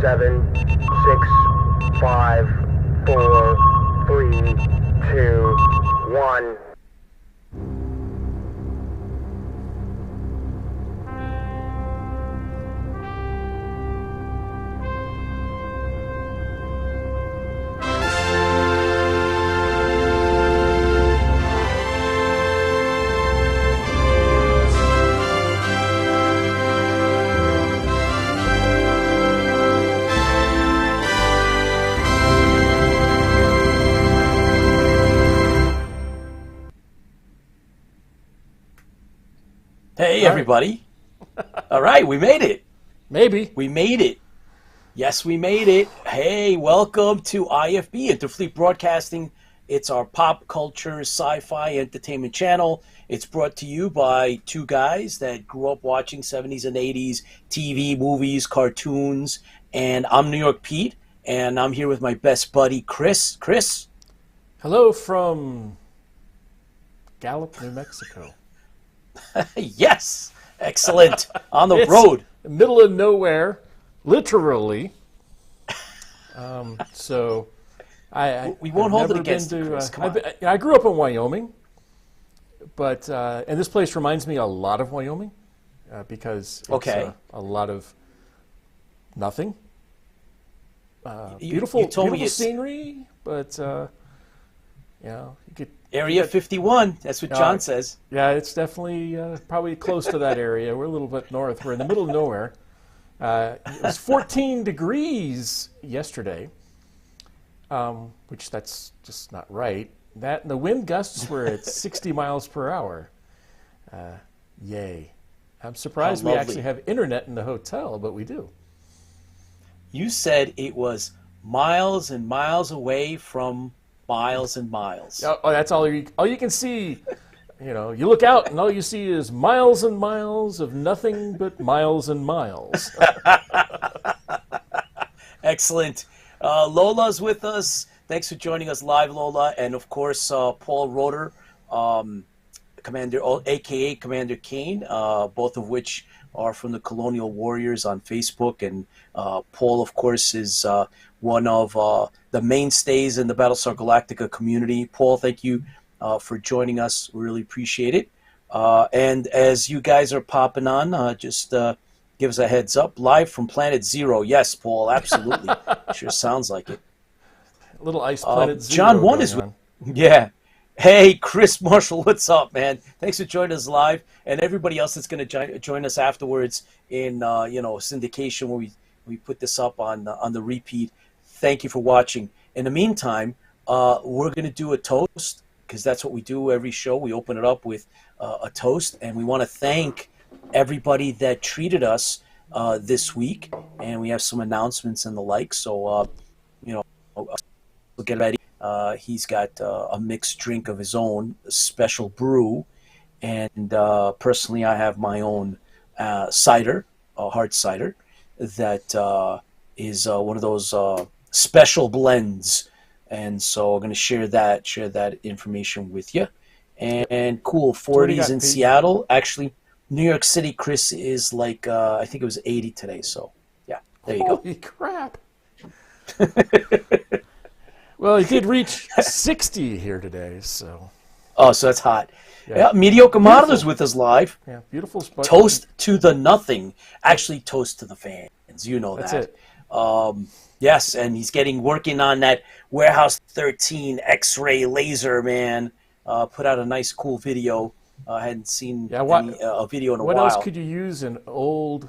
7, 6, 5, 4, 3, 2, 1. Hey, everybody. All right, we made it. Maybe. We made it. Yes, we made it. Hey, welcome to IFB, Interfleet Broadcasting. It's our pop culture sci-fi entertainment channel. It's brought to you by two guys that grew up watching 70s and 80s TV, movies, cartoons. And I'm New York Pete, and I'm here with my best buddy, Chris. Chris? Hello from Gallup, New Mexico. Yes, excellent. On the road, middle of nowhere, literally. So we won't hold it against you, Chris. Come on. I grew up in Wyoming, but and this place reminds me a lot of Wyoming because it's a lot of nothing. Beautiful scenery, but you could. Area 51, that's what John says. Yeah, it's definitely probably close to that area. We're a little bit north. We're in the middle of nowhere. It was 14 degrees yesterday, which that's just not right. That and the wind gusts were at 60 miles per hour. Yay. I'm surprised we actually have internet in the hotel, but we do. You said it was miles and miles away from miles and miles. Oh, that's all you can see. You know, you look out and all you see is miles and miles of nothing but miles and miles. Excellent. Lola's with us. Thanks for joining us live, Lola. And of course, Paul Roeder, Commander, aka Commander Kane, both of which are from the Colonial Warriors on Facebook. And Paul, of course, is one of the mainstays in the Battlestar Galactica community. Paul, thank you for joining us. We really appreciate it. And as you guys are popping on, just give us a heads up. Live from Planet Zero. Yes, Paul, absolutely. Sure sounds like it. Little ice Planet Zero. John 1 is with. Yeah. Hey, Chris Marshall, what's up, man? Thanks for joining us live. And everybody else that's going to join us afterwards in syndication where we put this up on the repeat. Thank you for watching. In the meantime, we're going to do a toast because that's what we do every show. We open it up with a toast, and we want to thank everybody that treated us this week. And we have some announcements and the like. So, we'll get ready. He's got a mixed drink of his own, a special brew. And personally, I have my own cider, a hard cider, that is one of those special blends. And so I'm going to share that information with you. And cool, 40s in Seattle. Actually, New York City, Chris, is like, I think it was 80 today. So, yeah, there you go. Holy crap. Well, it did reach 60 here today, so. Oh, so that's hot. Yeah, Mediocre Modeler's with us live. Yeah, beautiful spot. Toast to the nothing. Actually, toast to the fans. You know that. That's it. Yes, and he's working on that Warehouse 13 X-ray laser, man. Put out a nice, cool video. I hadn't seen a video in a while. What else could you use an old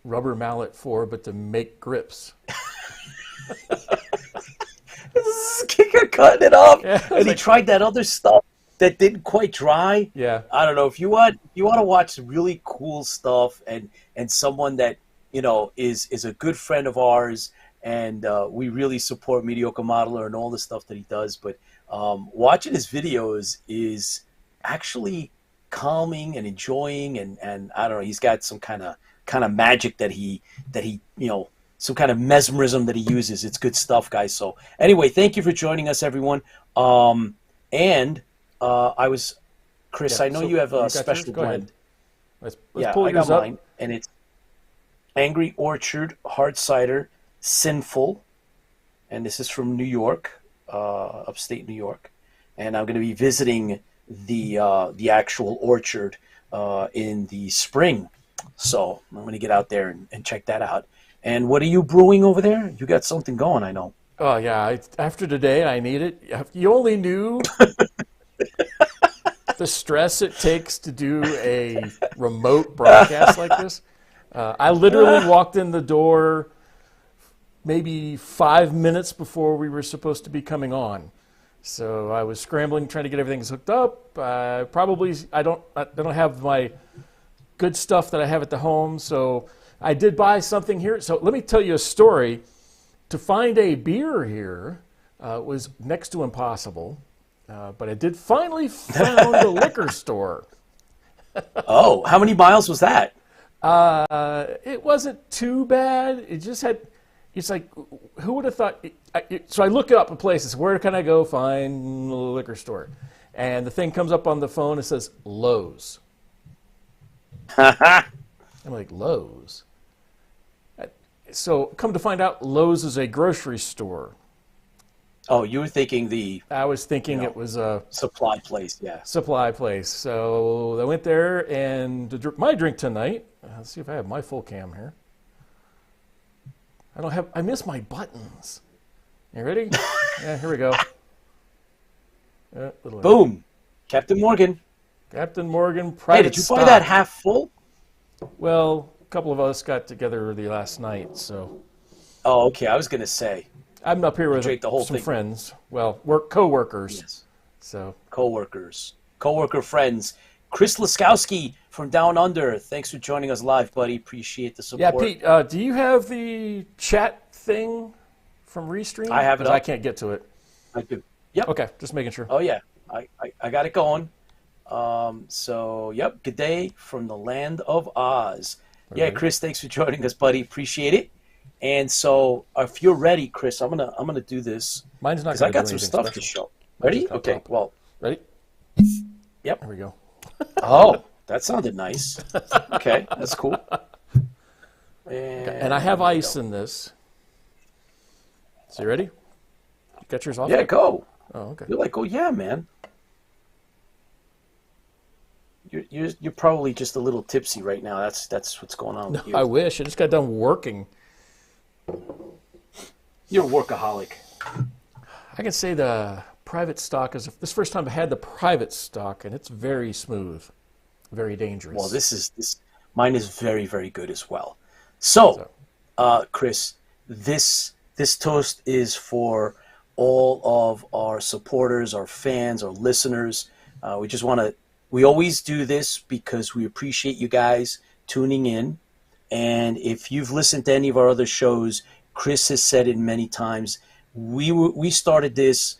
rubber mallet for but to make grips? Kicker cutting it off, and he tried that other stuff that didn't quite dry. Yeah, I don't know if you want to watch really cool stuff and someone that is a good friend of ours, and we really support Mediocre Modeler and all the stuff that he does. But watching his videos is actually calming and enjoying, and I don't know. He's got some kind of magic that he some kind of mesmerism that he uses. It's good stuff, guys. So anyway, thank you for joining us, everyone. Chris, I know you have a special blend. Let's pull yours I got up. mine, and it's Angry Orchard Hard Cider Sinful, and this is from New York, upstate New York, and I'm going to be visiting the actual orchard in the spring. So I'm going to get out there and check that out. And what are you brewing over there? You got something going, I know. Oh, yeah. After today, I need it. If you only knew the stress it takes to do a remote broadcast like this. I literally walked in the door maybe 5 minutes before we were supposed to be coming on. So I was scrambling, trying to get everything hooked up. I don't have my good stuff that I have at the home, so I did buy something here. So let me tell you a story. To find a beer here was next to impossible, but I did finally found a liquor store. Oh, how many miles was that? It wasn't too bad. It's like, who would have thought? So I look up a place. It's where can I go find a liquor store? And the thing comes up on the phone. It says Lowe's. I'm like, Lowe's? So come to find out, Lowe's is a grocery store. Oh, you were thinking I was thinking it was a supply place, yeah. supply place. So I went there, and my drink tonight. Let's see if I have my full cam here. I miss my buttons. You ready? Yeah, here we go. Boom. Captain Morgan. Captain Morgan Hey, Private did you Stock. buy that half full? Well, a couple of us got together the last night, so Oh, okay. I was going to say. I'm up here with Drank the whole some thing. friends. Well, co-workers. Yes. So Co-worker friends. Chris Laskowski from Down Under. Thanks for joining us live, buddy. Appreciate the yeah, support. Pete, do you have the chat thing from Restream? I have it 'Cause up. I can't get to it. I do. Yep. Okay, just making sure. Oh, yeah. I got it going. Yep. Good day from the land of Oz. Yeah, Chris, thanks for joining us, buddy. Appreciate it. And so, if you're ready, Chris, I'm gonna do this. Mine's not because I gonna got do some anything stuff special. to show. Ready? Just got Okay. top. Well. Ready? Yep. There we go. Oh, that sounded nice. Okay, that's cool. And I have ice in this. So you ready? You got yours off? Yeah, go. Oh, okay. You're like, oh yeah, man. You're probably just a little tipsy right now. That's what's going on with you. I wish. I just got done working. You're a workaholic. I can say the private stock is this first time I had the private stock, and it's very smooth, very dangerous. Well, mine is very, very good as well. So, Chris, this toast is for all of our supporters, our fans, our listeners. We always do this because we appreciate you guys tuning in. And if you've listened to any of our other shows, Chris has said it many times. We started this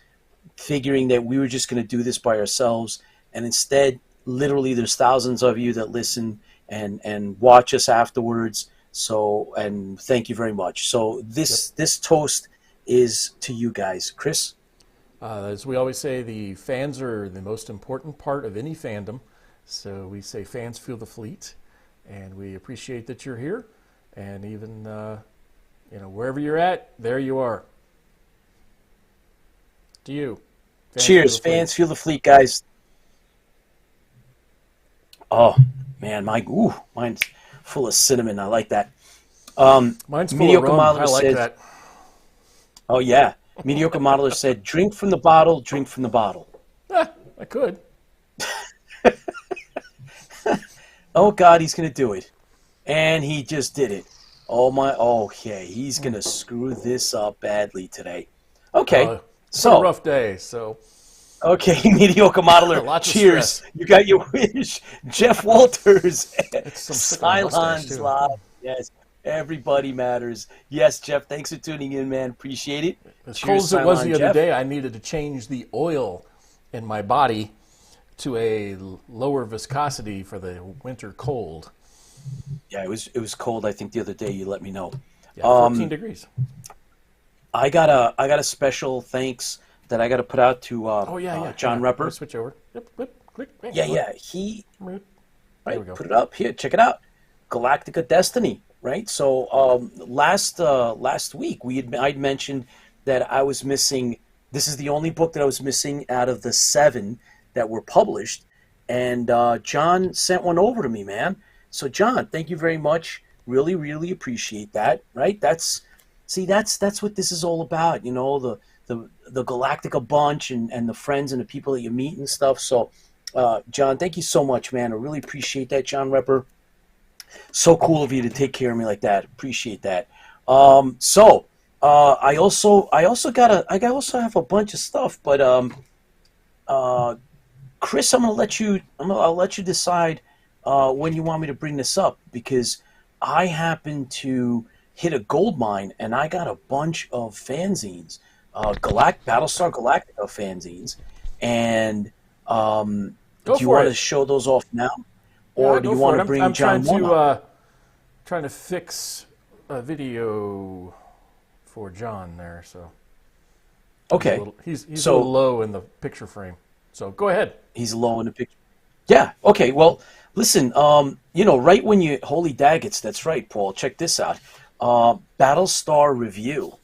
figuring that we were just going to do this by ourselves, and instead, literally, there's thousands of you that listen and watch us afterwards. So, and thank you very much. So this toast is to you guys, Chris. As we always say, the fans are the most important part of any fandom. So we say fans fuel the fleet, and we appreciate that you're here. And even wherever you're at, there you are. To you. Cheers, fans fuel the fleet, guys. Oh man, mine's full of cinnamon. I like that. Mine's full of rum. I like that. Oh yeah. Mediocre Modeler said, drink from the bottle, drink from the bottle. I could. Oh, God, he's going to do it. And he just did it. Okay, he's going to screw this up badly today. Okay, it's a rough day, so. Okay, Mediocre Modeler, Lots of cheers. stress. You got your wish. Jeff Walters, Some Cylons Live. Yes. Everybody matters. Yes, Jeff, thanks for tuning in, man. Appreciate it. As Cheers, cold as it was Cylon the other Jeff. day, I needed to change the oil in my body to a lower viscosity for the winter cold. Yeah, it was cold. I think the other day you let me know. Yeah, 14 degrees. I got a special thanks that I got to put out to John Repper. Switch over. Yep, click. Yeah. He There we right. go. Put it up here. Check it out. Galactica Destiny. right? So last week I'd mentioned that I was missing. This is the only book that I was missing out of the 7 that were published, and John sent one over to me, man. So John, thank you very much. Really, really appreciate that. Right? That's what this is all about. You know, the Galactica bunch and the friends and the people that you meet and stuff. So, John, thank you so much, man. I really appreciate that, John Repper. So cool of you to take care of me like that. Appreciate that. I also have a bunch of stuff, but Chris, I'll let you decide when you want me to bring this up, because I happen to hit a gold mine and I got a bunch of fanzines, Battlestar Galactica fanzines, and do you want to show those off now? Or do you want to bring John one up? Trying to fix a video for John there, so okay. He's a little low in the picture frame. So go ahead. He's low in the picture. Yeah. Okay. Well, listen. Right when you holy daggets. That's right, Paul. Check this out. Battlestar Review.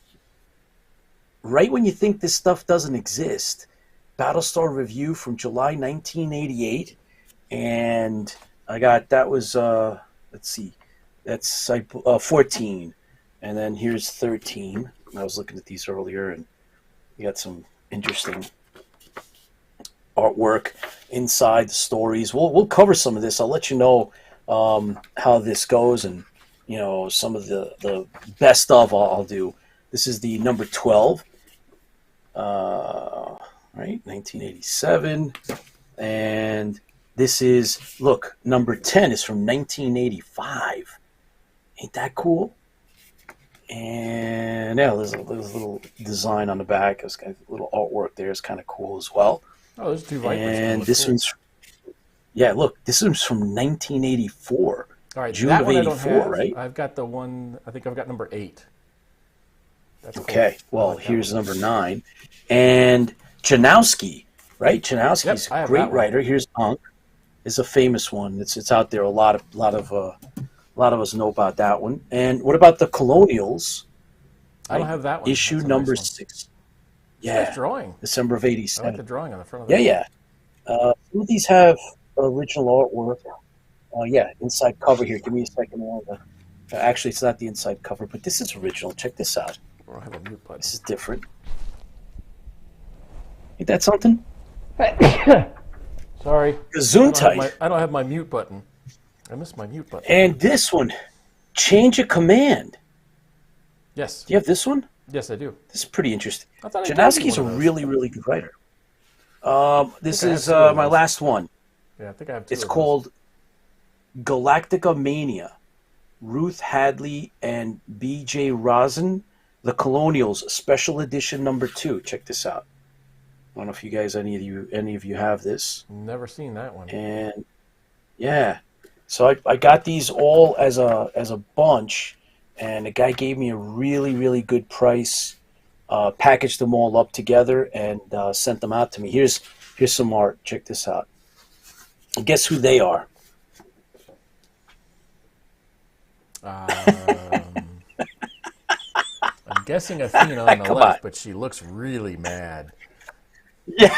Right when you think this stuff doesn't exist, Battlestar Review from July 1988, and that was let's see, that's 14, and then here's 13. I was looking at these earlier, and you got some interesting artwork inside the stories. We'll cover some of this. I'll let you know how this goes, and some of the best of I'll do. This is the number 12, right, 1987, and this is, look, number 10 is from 1985. Ain't that cool? And yeah, there's a little design on the back. It's got a little artwork there. It's kind of cool as well. Oh, there's 2 Vipers. And this cool. This one's from 1984. All right, June that of one 84, I don't have. right? I've got the one, I think I've got number 8. That's okay, cool. well, here's number 9. And Janowski, right? Janowski's a great writer. Here's Unk. It's a famous one. It's out there. A lot of us know about that one. And what about the Colonials? I don't have that one. Issue number 6. Yeah, nice drawing. December of '87. I like the drawing on the front of it. Yeah. Some of these have original artwork. Inside cover here. Give me a second. Actually, it's not the inside cover, but this is original. Check this out. I don't have a mute button. This is different. Ain't that something? Sorry. Gesundheit. I don't have my mute button. I missed my mute button. And this one, Change of Command. Yes. Do you have this one? Yes, I do. This is pretty interesting. Janowski's a really, really good writer. This is my last one. Yeah, I think I have 2. It's called Galactica Mania. Ruth Hadley and B.J. Rosen, The Colonials, Special Edition number 2. Check this out. I don't know if you guys, any of you have this. Never seen that one. And yeah, so I got these all as a bunch, and the guy gave me a really, really good price. Packaged them all up together and sent them out to me. Here's some art. Check this out. Guess who they are? I'm guessing Athena on the left, but she looks really mad. Yeah.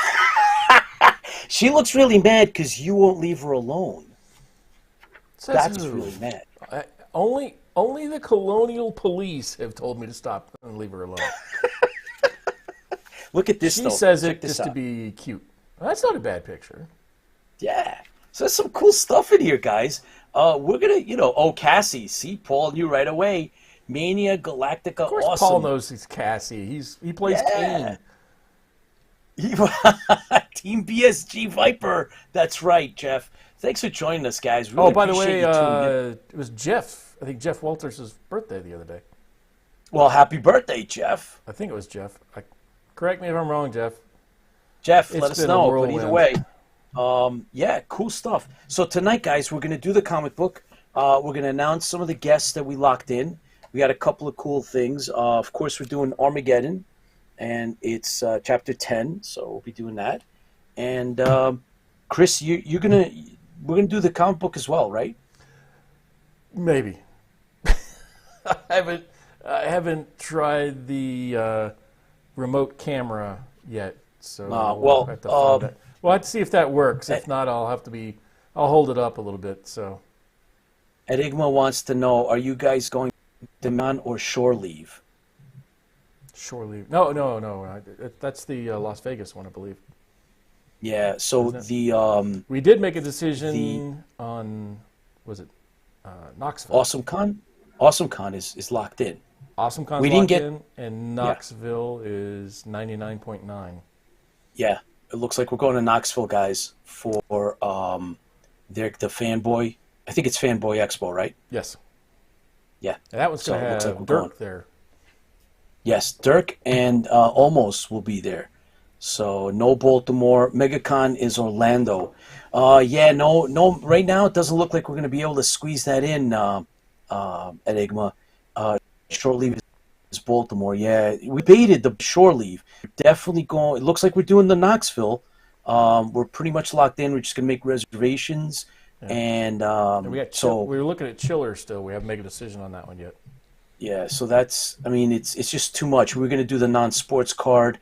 She looks really mad because you won't leave her alone. That's really mad. Only the Colonial Police have told me to stop and leave her alone. Look at this. She says it just to be cute. That's not a bad picture. Yeah. So there's some cool stuff in here, guys. We're gonna, Cassie. See, Paul knew right away. Mania Galactica, of course, awesome. Paul knows he's Cassie. He plays Kane. Team BSG Viper. That's right, Jeff. Thanks for joining us, guys. Really by the way, it was Jeff. I think Jeff Walters' birthday the other day. Well, happy birthday, Jeff. I think it was Jeff. Correct me if I'm wrong, Jeff. Jeff, let us know. But either way, cool stuff. So tonight, guys, we're going to do the comic book. We're going to announce some of the guests that we locked in. We got a couple of cool things. Of course, we're doing Armageddon, and it's chapter 10, so we'll be doing that. And Chris, we're gonna do the comic book as well, right? Maybe. I haven't tried the remote camera yet, so well, have to find that. We'll have to see if that works. If not, I'll hold it up a little bit. So, Enigma wants to know: are you guys going to man or shore leave? shore leave. No. That's the Las Vegas one, I believe. Yeah. So We did make a decision on, was it Knoxville? Awesome Con is locked in. Awesome Con's We didn't locked get- in, and Knoxville is 99.9. Yeah, it looks like we're going to Knoxville, guys, for the Fanboy. I think it's Fanboy Expo, right? Yes. Yeah. And that one's So going to it looks have like we're Dirk going. there. Yes, Dirk and Almost will be there. So no Baltimore. MegaCon is Orlando. No. Right now it doesn't look like we're going to be able to squeeze that in. Enigma. Shore leave is Baltimore. Yeah, we baited the shore leave. Definitely going. It looks like we're doing the Knoxville. We're pretty much locked in. We're just going to make reservations. Yeah. And we were looking at Chiller still. We haven't made a decision on that one yet. yeah, so that's, I mean, it's just too much. We're going to do the non-sports card.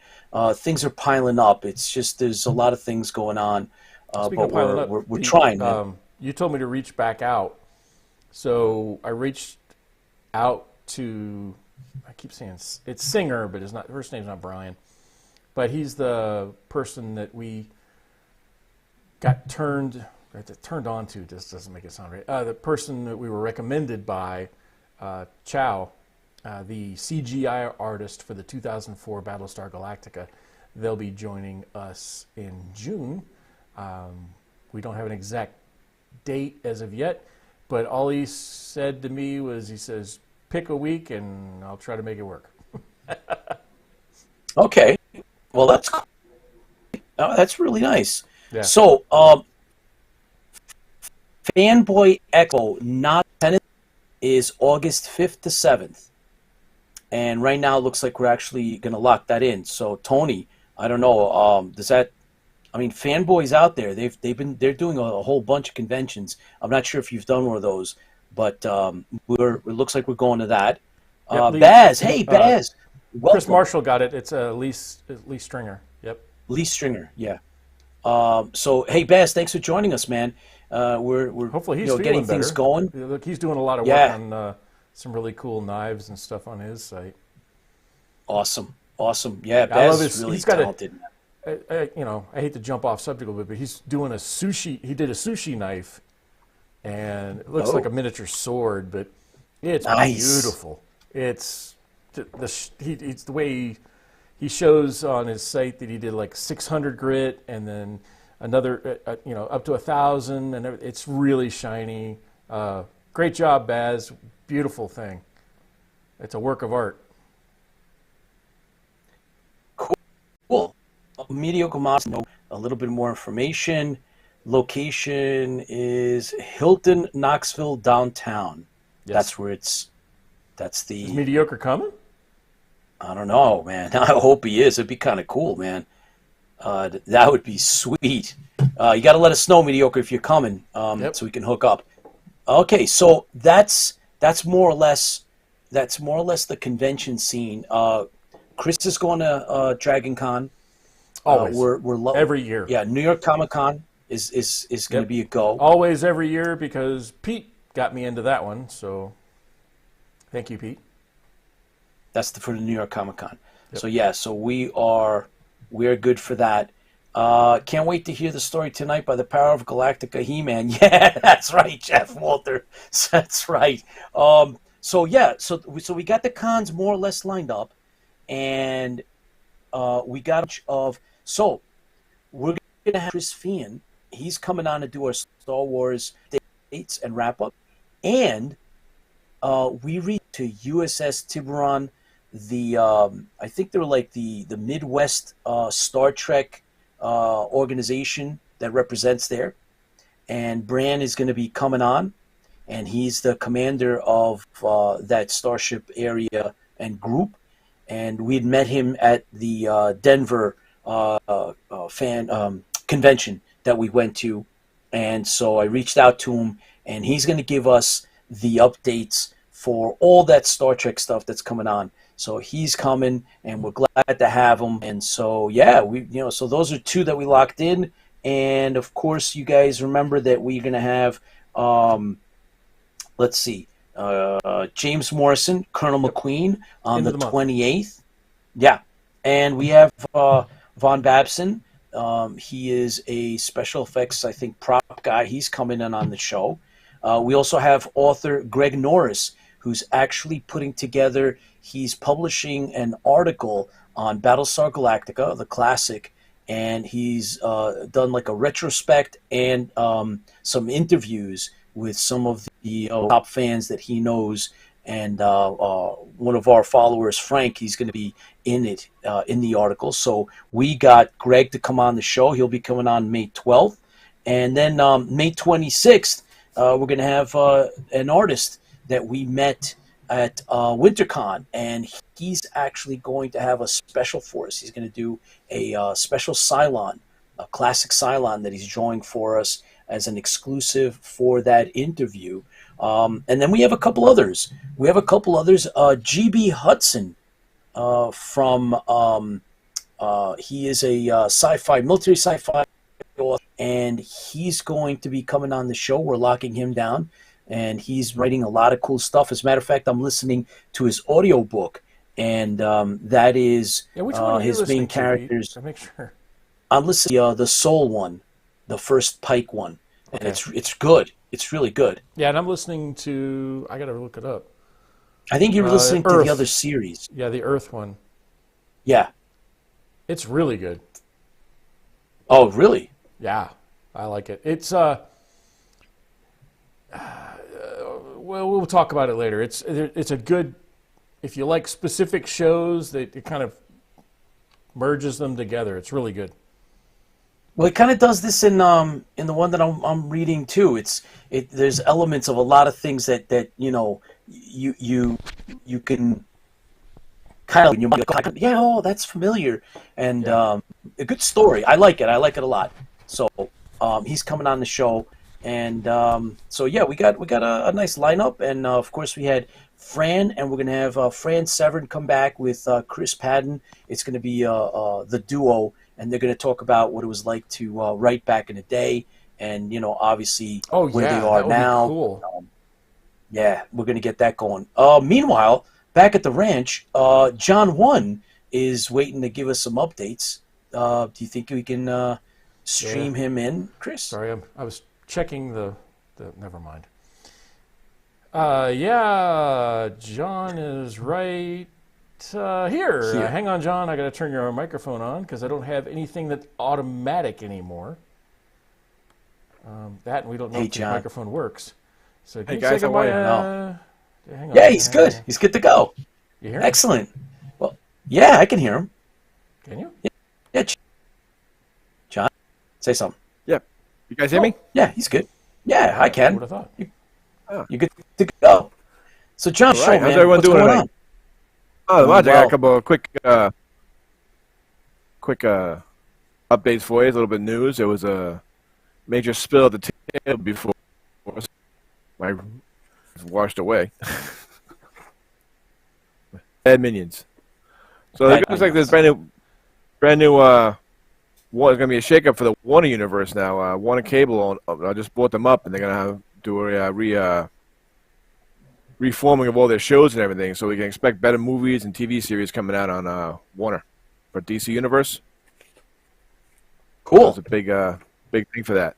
Things are piling up. It's just, there's a lot of things going on. Speaking But of piling up, we're trying. Man. You told me to reach back out. So I reached out to, I keep saying it's Singer, but his first name's not Brian. But he's the person that we got turned on to. This doesn't make it sound right. The person that we were recommended by Ch10, the CGI artist for the 2004 Battlestar Galactica. They'll be joining us in June. We don't have an exact date as of yet, but all he said to me was, he says, pick a week and I'll try to make it work. Okay. Well, that's really nice. Yeah. So, Fanboy Expo, not tennis, is August 5th to 7th. And right now it looks like we're actually going to lock that in. So, Tony, I don't know, Fanboy's out there. They're doing a whole bunch of conventions. I'm not sure if you've done one of those, but it looks like we're going to that. Baz, hey Baz, welcome. Chris Marshall got it. It's Lee Stringer. Yep. Lee Stringer, yeah. So hey Baz, thanks for joining us, man. We're hopefully he's getting better. things going. Look, he's doing a lot of work on some really cool knives and stuff on his site. Awesome. Yeah, Baz is really talented. I hate to jump off subject a little bit, but he's doing a sushi. He did a sushi knife, and it looks like a miniature sword, but it's beautiful. It's the way he shows on his site that he did like 600 grit, and then another, up to 1,000, and it's really shiny. Great job, Baz. Beautiful thing. It's a work of art. Cool. Mediocre Moms know a little bit more information. Location is Hilton, Knoxville, downtown. Yes. That's where that's Is Mediocre coming? I don't know, man. I hope he is. It'd be kind of cool, man. That would be sweet. You got to let us know, Mediocre, if you're coming, so we can hook up. Okay, so that's more or less the convention scene. Chris is going to Dragon Con. Always. We're every year. Yeah, New York Comic Con is going to be a go. Always every year, because Pete got me into that one. So thank you, Pete. That's for the New York Comic Con. Yep. So yeah, so we're good for that. Can't wait to hear the story tonight by the power of Galactica He-Man. Yeah, that's right, Jeff Walter. That's right. So we got the cons more or less lined up, and we got a bunch of. So we're gonna have Chris Fian. He's coming on to do our Star Wars dates and wrap up, and we read to USS Tiburon. I think they're like the Midwest Star Trek organization that represents there, and Bran is going to be coming on, and he's the commander of that starship area and group, and we had met him at the Denver fan convention that we went to, and so I reached out to him, and he's going to give us the updates for all that Star Trek stuff that's coming on. So he's coming, and we're glad to have him. And so yeah, so those are two that we locked in. And of course, you guys remember that we're gonna have let's see, James Morrison, Colonel McQueen on the 28th. Yeah, and we have Von Babson. He is a special effects, I think, prop guy. He's coming in on the show. We also have author Greg Norris, who's actually putting together, he's publishing an article on Battlestar Galactica, the classic, and he's done like a retrospect and some interviews with some of the top fans that he knows. And one of our followers, Frank, he's going to be in it, in the article. So we got Greg to come on the show. He'll be coming on May 12th. And then May 26th, we're going to have an artist that we met at WinterCon, and he's actually going to have a special for us. He's going to do a special Cylon, a classic Cylon that he's drawing for us as an exclusive for that interview. And then we have a couple others. G.B. Hudson from he is a military sci-fi author, and he's going to be coming on the show. We're locking him down, and he's writing a lot of cool stuff. As a matter of fact, I'm listening to his audiobook, and that is his main characters. To make sure. I'm listening to the Soul one, the first Pike one, and it's good. It's really good. Yeah, and I'm listening to. I got to look it up. I think you're listening to the other series. Yeah, the Earth one. Yeah, it's really good. Oh, really? Yeah, I like it. It's well, we'll talk about it later. It's a good. If you like specific shows, that it kind of merges them together. It's really good. Well, it kind of does this in the one that I'm reading too. There's elements of a lot of things that you can kind of that's familiar, and a good story. I like it a lot. So he's coming on the show, and so yeah, we got a nice lineup, and of course we had Fran, and we're gonna have Fran Severn come back with Chris Padden. It's gonna be the duo. And they're going to talk about what it was like to write back in the day, and obviously where they are now. Cool. Yeah, we're going to get that going. Meanwhile, back at the ranch, John 1 is waiting to give us some updates. Do you think we can stream him in, Chris? Sorry, I was checking the. Never mind. Yeah, John is right. Here. Hang on, John. I got to turn your microphone on because I don't have anything that's automatic anymore. And we don't know if the microphone works. So, hey guys, how are you? Hang on. Yeah, he's good. He's good to go. You hear him? Excellent. Well, yeah, I can hear him. Can you? Yeah. John, say something. Yeah. You guys hear me? Yeah, he's good. Yeah, I can. I would have thought. You're good to go. So, John, right. How's man, everyone what's doing going tonight? on? Oh, I got a couple of quick updates for you. A little bit of news. There was a major spill at the table before my washed away. Bad minions. So it looks like there's brand new. There's going to be a shakeup for the Warner universe now. Warner Cable, I just bought them up, and they're going to do a reforming of all their shows and everything, so we can expect better movies and TV series coming out on Warner for DC Universe. Cool. That's a big thing for that.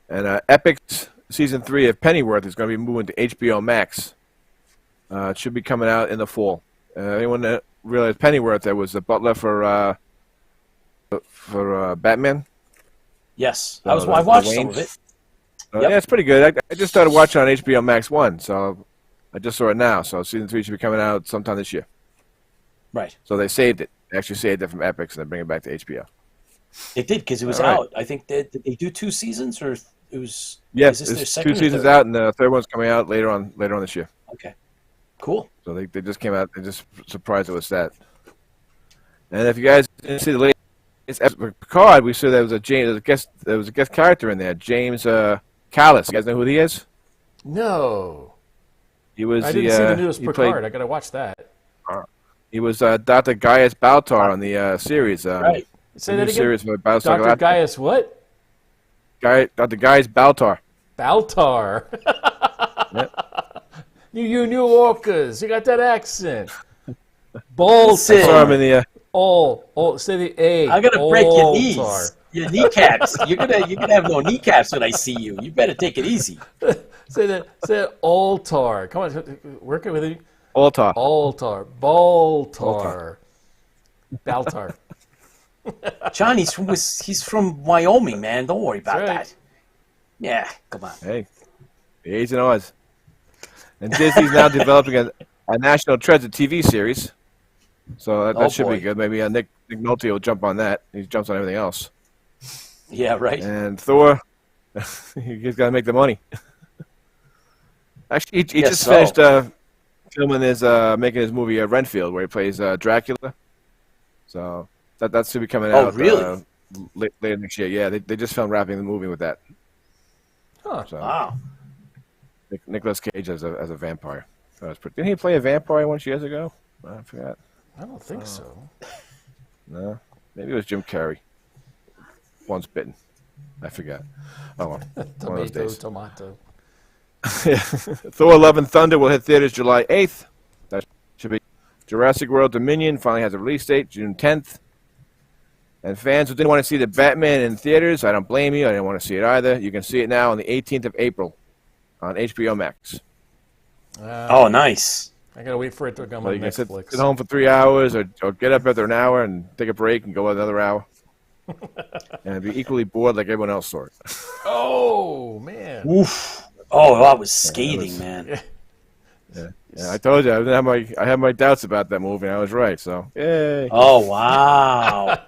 And Epic's season 3 of Pennyworth is going to be moving to HBO Max. It should be coming out in the fall. Anyone that realized Pennyworth that was the butler for Batman? Yes, I watched some of it. Yeah, it's pretty good. I just started watching on HBO Max 1, so I just saw it now. So season 3 should be coming out sometime this year. Right. So they saved it. They actually saved it from Epix and they bring it back to HBO. It did because it was out. I think did they do 2 seasons or it was? Yes, is this their it's second 2 seasons third? out, and the third one's coming out later on this year. Okay. Cool. So they just came out. They're just surprised it was that. And if you guys didn't see the latest episode of Picard, we saw there was a guest character in there, James Callis. You guys know who he is? No. He was I didn't see the newest he Picard. I got to watch that. He was Dr. Gaius Baltar on the series. Right. Say the that new again. series for Battlestar Dr. Galactica. Gaius what? Dr. Gaius Baltar. Baltar. Yep. You New Yorkers, you got that accent. I Baltar. saw him in the. Say the A. I'm gonna break your Baltar. knees, your kneecaps. You're gonna have no kneecaps when I see you. You better take it easy. Say that altar. Come on, work it with you. Altar. Altar. Baltar. Baltar. John, he's from Wyoming, man. Don't worry about That's right. that. Yeah, come on. Hey, the A's and O's. And Disney's now developing a National Treasure TV series. So that should boy. be good. Maybe Nick Nolte will jump on that. He jumps on everything else. Yeah, right. And Thor, he's got to make the money. Actually, he just finished filming making his movie Renfield, where he plays Dracula. So that should be coming out. Really? Later next year. Yeah, they just filmed wrapping the movie with that. Huh. So, Wow. Nicolas Cage as a vampire. Didn't he play a vampire once years ago? I forgot. I don't think so. No, maybe it was Jim Carrey. Once bitten. I forgot. Oh, well, one of those days. Tomato. Thor: Love and Thunder will hit theaters July 8th. That should be. Jurassic World Dominion finally has a release date, June 10th. And fans who didn't want to see the Batman in theaters, I don't blame you. I didn't want to see it either. You can see it now on the 18th of April on HBO Max. Oh, nice. I gotta wait for it to come So on you can sit Netflix. home for 3 hours or get up after an hour and take a break and go another hour. And be equally bored like everyone else saw it. Oh man. Oof. Oh, I was scathing, man. Yeah, I told you I had my doubts about that movie, and I was right. So, yay! Oh, wow.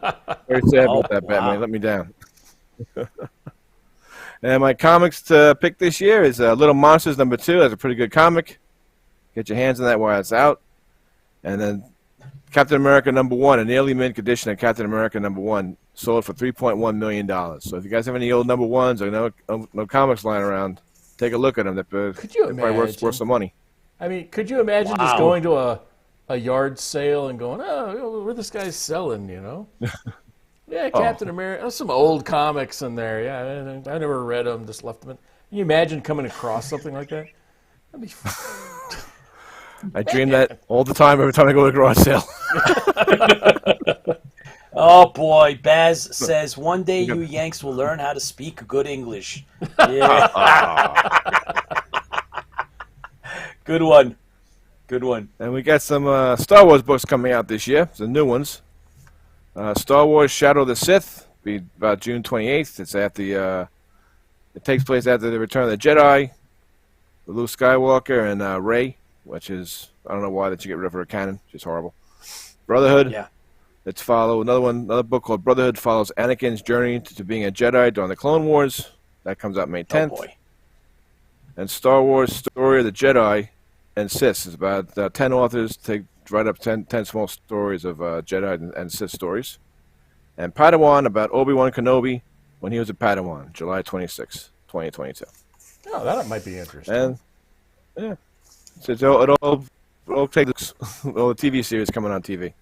Very sad about that, wow. Batman. He let me down. And my comics to pick this year is Little Monsters #2. That's a pretty good comic. Get your hands on that while it's out. And then Captain America #1, a nearly mint condition of Captain America #1, sold for $3.1 million. So if you guys have any old #1s or no comics lying around, take a look at them. Could you probably imagine? worth some money. I mean, could you imagine just Wow. going to a yard sale and going, oh, where this guy's selling, you know? Yeah, Captain America. There's some old comics in there. Yeah, I never read them, just left them in. Can you imagine coming across something like that? That'd be I dream that all the time every time I go to a garage sale. Oh, boy. Baz says, one day you Yanks will learn how to speak good English. Yeah. Good one. Good one. And we got some Star Wars books coming out this year, the new ones. Star Wars Shadow of the Sith, be about June 28th. It's at the. It takes place after the Return of the Jedi, with Luke Skywalker and Rey, which is I don't know why that you get rid of her canon, just horrible. Brotherhood. Yeah. Let's follow another book called Brotherhood follows Anakin's journey to being a Jedi during the Clone Wars. That comes out May 10th. Oh, boy. And Star Wars Story of the Jedi and Sith is about 10 authors write up 10 small stories of Jedi and Sith stories. And Padawan about Obi-Wan Kenobi when he was a Padawan, July 26, 2022. Oh, that might be interesting. And, yeah. So it all takes all the TV series coming on TV.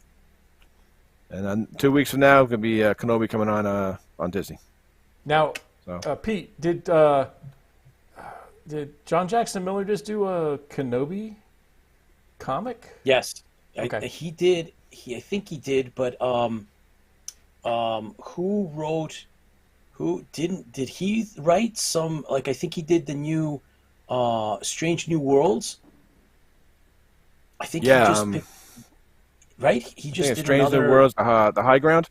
And then 2 weeks from now, it's going to be Kenobi coming on Disney. Now, So. Pete, did John Jackson Miller just do a Kenobi comic? Yes. Okay. He did. I think he did, but did he write some, like, I think he did the new Strange New Worlds? I think he just picked, right? He just did Strange another, New Worlds, the High Ground.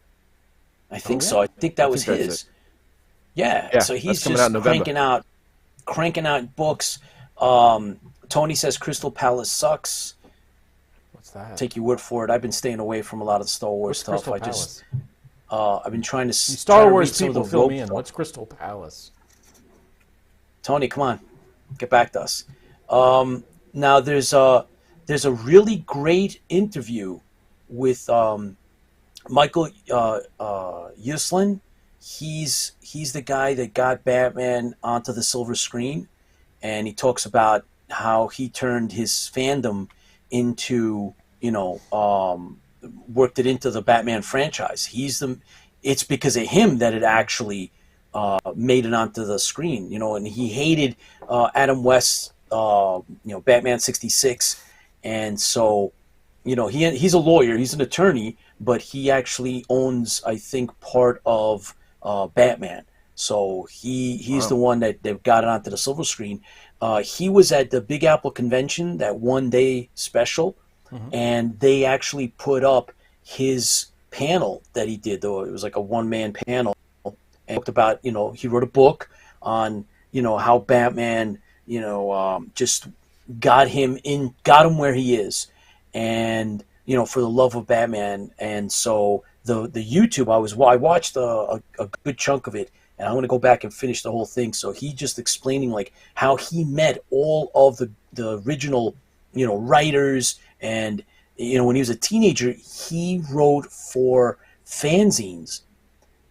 I think yeah? so. I think that was think that's his. it. Yeah. So that's he's coming just out in November. cranking out books. Tony says Crystal Palace sucks. What's that? Take your word for it. I've been staying away from a lot of the Star Wars What's stuff. Crystal Palace? I've been trying to You Star try to Wars read some of people the fill rogue me in. stuff. What's Crystal Palace? Tony, come on, get back to us. Now there's a really great interview with Michael Yuslin. He's the guy that got Batman onto the silver screen, and he talks about how he turned his fandom into, worked it into the Batman franchise. It's because of him that it actually made it onto the screen, and he hated Adam West's, Batman 66. And so, he's a lawyer, he's an attorney, but he actually owns, I think, part of Batman. So he's the one that got it onto the silver screen. He was at the Big Apple convention, that one-day special, and they actually put up his panel that he did, though it was like a one-man panel, and talked about, he wrote a book on, how Batman, just got him where he is, and, for the love of Batman. And so the YouTube, I watched a good chunk of it, and I'm going to go back and finish the whole thing. So he just explaining like how he met all of the original, writers, and, when he was a teenager, he wrote for fanzines.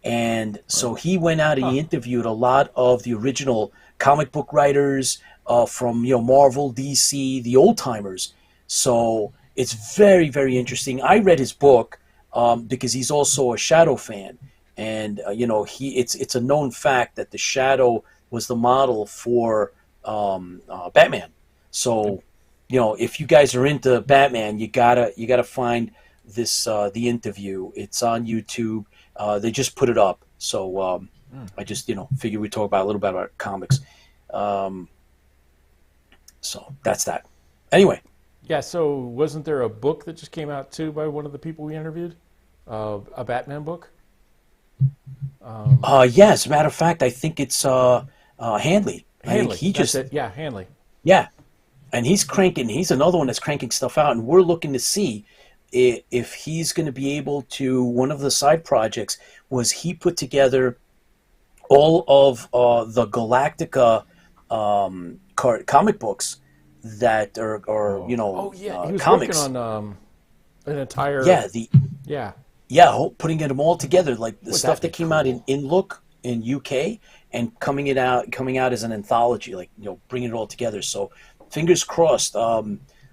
And so he went out and he interviewed a lot of the original comic book writers from, Marvel, DC, the old timers. So it's very, very interesting. I read his book because he's also a Shadow fan. And, it's a known fact that the Shadow was the model for Batman. So, if you guys are into Batman, you gotta find this the interview. It's on YouTube. They just put it up. So I just figured we'd talk about a little bit about comics. So that's that. Anyway. Yeah. So wasn't there a book that just came out too by one of the people we interviewed? A Batman book. Yeah. As a matter of fact, I think it's Hanley. Hanley. Yeah. And he's another one that's cranking stuff out, and we're looking to see if he's going to be able to. One of the side projects was he put together all of the Galactica comic books that are he was comics. working on an entire putting them all together, like the stuff that came out in Look in UK, and coming out as an anthology, like bringing it all together. So fingers crossed.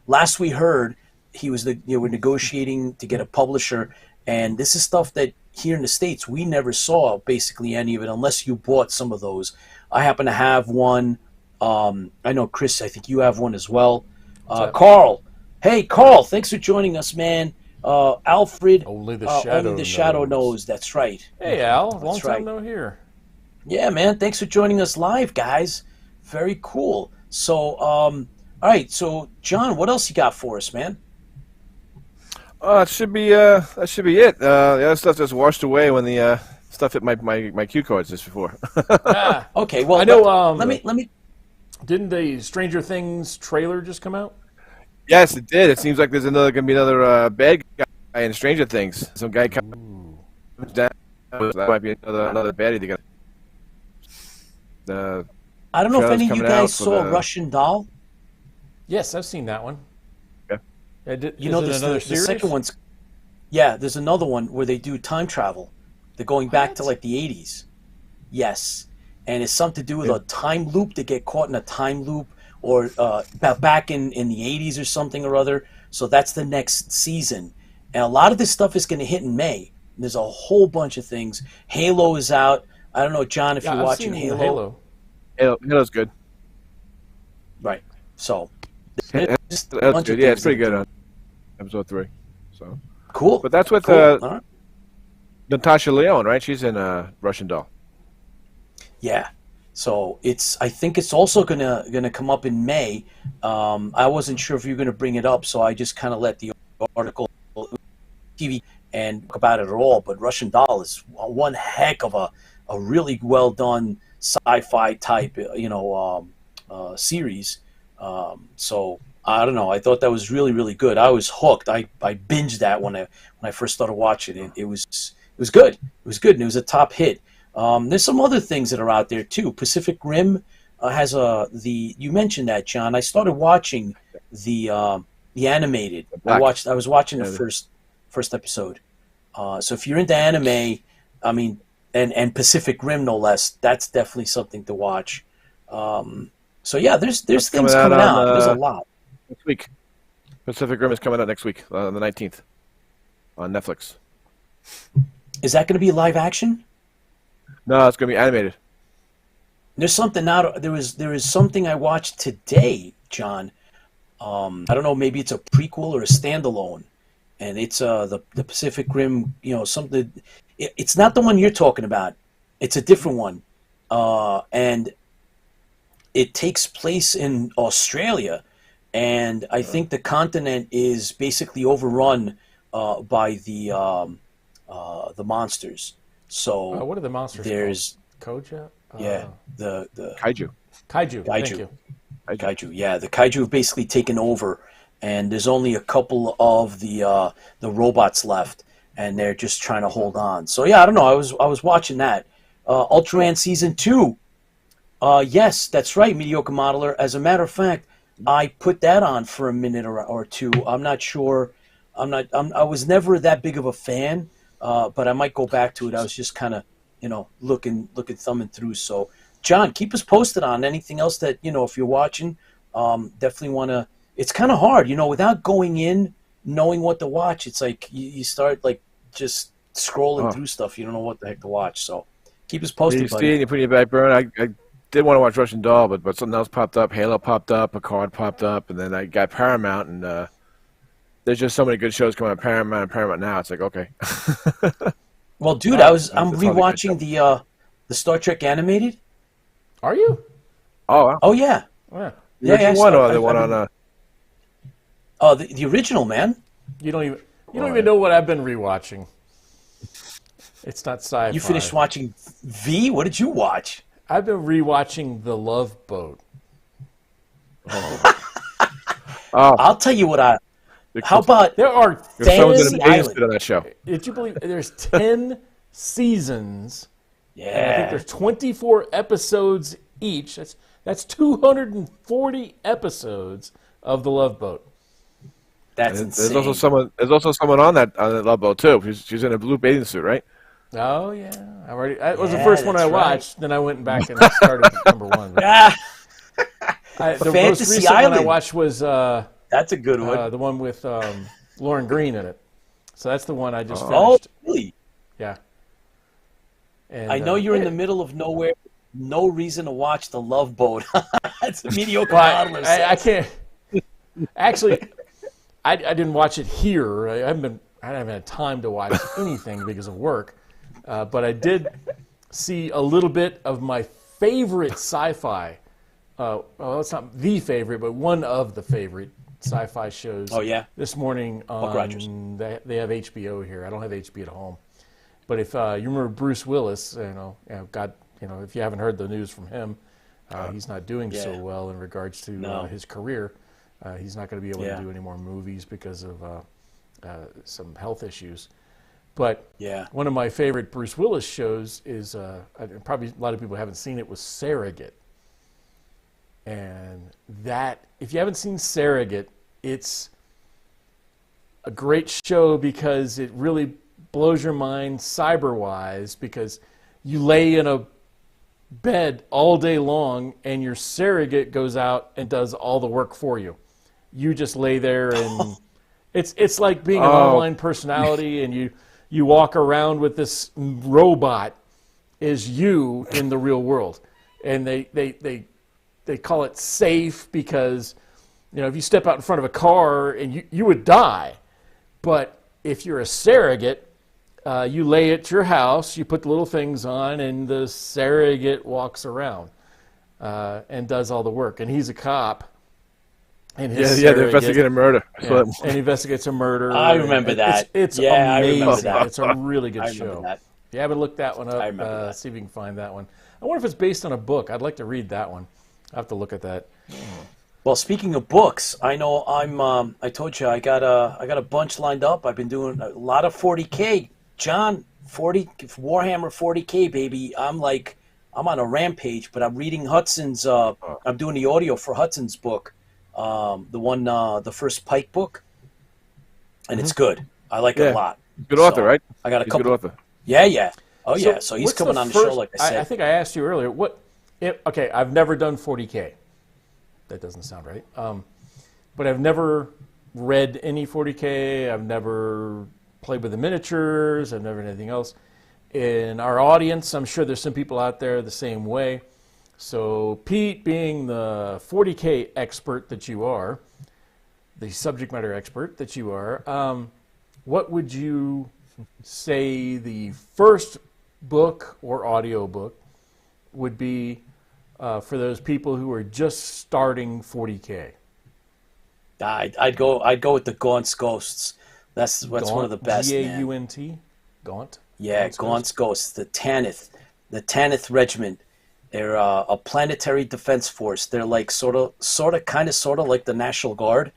Last we heard, we're negotiating to get a publisher, and this is stuff that here in the States we never saw basically any of it unless you bought some of those. I happen to have one. I know Chris, I think you have one as well. Carl, hey Carl, thanks for joining us, man. Alfred, only the shadow knows. That's right. Hey Al, long time no hear. Yeah, man, thanks for joining us live, guys. Very cool. So, all right. So, John, what else you got for us, man? That should be it. The other stuff just washed away when the stuff hit my cue cards just before. Okay. Well, I know. Let me. Didn't the Stranger Things trailer just come out? Yes, it did. It seems like there's gonna be another bad guy in Stranger Things. Some guy comes down. That might be another baddie. I don't know if any of you guys saw Russian Doll. Yes, I've seen that one. Okay. There's the second one's. Yeah, there's another one where they do time travel. They're going back to like the 80s. Yes, and it's something to do with a time loop. They get caught in a time loop, or back in the 80s or something or other. So that's the next season, and a lot of this stuff is going to hit in May. There's a whole bunch of things. Halo is out. I don't know, John, if you're watching Halo. Halo's good. Right. So. That's good. Yeah, it's pretty good on episode 3. So cool. But that's with right. Natasha Lyonne, right? She's in Russian Doll. Yeah. So I think it's also gonna come up in May. I wasn't sure if you were gonna bring it up, so I just kind of let the article TV and talk about it at all. But Russian Doll is one heck of a really well done sci-fi type series. So I don't know. I thought that was really, really good. I was hooked. I binged that when I first started watching it. It was good. It was good, and it was a top hit. There's some other things that are out there too. Pacific Rim has you mentioned that, John. I started watching the animated. I was watching the first episode. So if you're into anime, I mean, and Pacific Rim no less, that's definitely something to watch. So yeah, there's That's things coming coming out out. on, There's a lot. next week. Pacific Rim is coming out next week, on the 19th, on Netflix. Is that going to be live action? No, it's going to be animated. There's something out. There is something I watched today, John. I don't know. Maybe it's a prequel or a standalone, and it's the Pacific Rim. You know, something. It's not the one you're talking about. It's a different one, and it takes place in Australia, and I think the continent is basically overrun by the monsters. So what are the monsters there's called? Koja? yeah the Kaiju. Kaiju. Thank Kaiju. you. Kaiju. Yeah, the kaiju have basically taken over, and there's only a couple of the robots left, and they're just trying to hold on. So yeah, I don't know. I was watching that. Ultraman season 2. Yes, that's right, Mediocre Modeler. As a matter of fact, I put that on for a minute or two. I'm not sure. I was never that big of a fan, but I might go back to it. I was just kind of, looking, thumbing through. So, John, keep us posted on anything else that, if you're watching, definitely want to. It's kind of hard, without going in, knowing what to watch. It's like you start like just scrolling through stuff. You don't know what the heck to watch. So, keep us posted, buddy. You put in your back burner. I did want to watch Russian Doll, but something else popped up. Halo popped up, Picard popped up, and then I got Paramount, and there's just so many good shows coming on Paramount and Paramount now. It's like, okay. Well, dude, I'm rewatching the Star Trek animated. Are you? Oh, wow. Oh yeah. Yeah. Which one? Or the one on? The original, man. You don't even know what I've been rewatching. It's not Sci-Fi. You finished watching V? What did you watch? I've been rewatching The Love Boat. I'll tell you what how about there are 10 on that show. Did you believe there's 10 seasons? Yeah. And I think there's 24 episodes each. That's 240 episodes of The Love Boat. That's insane. There's also someone on that Love Boat too. She's in a blue bathing suit, right? Oh yeah, that was the first one I watched. Right. Then I went back and started number one. Yeah. The Fantasy most recent Island. one I watched was that's a good one. The one with Lauren Green in it. So that's the one I just finished. Oh, really? Yeah. And, I know you're in the middle of nowhere. No reason to watch The Love Boat. It's a mediocre modeler. I can't. Actually, I didn't watch it here. I haven't had time to watch anything because of work. But I did see a little bit of my favorite sci-fi. Well, it's not the favorite, but one of the favorite sci-fi shows. Oh yeah. This morning on they have HBO here. I don't have HBO at home. But if you remember Bruce Willis, God, if you haven't heard the news from him, he's not doing so well in regards to his career. He's not going to be able to do any more movies because of some health issues. But one of my favorite Bruce Willis shows is, probably a lot of people haven't seen it, was Surrogate. And that, if you haven't seen Surrogate, it's a great show because it really blows your mind cyber-wise, because you lay in a bed all day long and your surrogate goes out and does all the work for you. You just lay there and it's like being an online personality, and you walk around with this robot is you in the real world. And they call it safe because, if you step out in front of a car and you would die. But if you're a surrogate, you lay at your house, you put the little things on, and the surrogate walks around and does all the work. And he's a cop. And they're investigating a murder. Yeah, and investigates a murder. I remember that. It's amazing. I remember that. It's a really good show. That. If you haven't looked that one up, see if you can find that one. I wonder if it's based on a book. I'd like to read that one. I have to look at that. Well, speaking of books, I know I told you I got a bunch lined up. I've been doing a lot of 40K. John, Warhammer 40K, baby. I'm on a rampage, but I'm reading Hudson's. I'm doing the audio for Hudson's book, the first Pike book, and it's good. I like it a lot. Good author, right? I got a couple. Good author. Yeah. Oh yeah. So he's coming on the show, like I said. I think I asked you earlier. Okay, I've never done 40K. that doesn't sound right. But I've never read any 40K. I've never played with the miniatures. I've never anything else. In our audience, I'm sure there's some people out there the same way. So Pete, being the 40K expert that you are, the subject matter expert that you are, what would you say the first book or audio book would be for those people who are just starting 40K? I'd go with the Gaunt's Ghosts. That's one of the best. G-A-U-N-T? Gaunt? Yeah, Gaunt's Ghosts. The Tanith Regiment. They're a planetary defense force. They're like sort of like the National Guard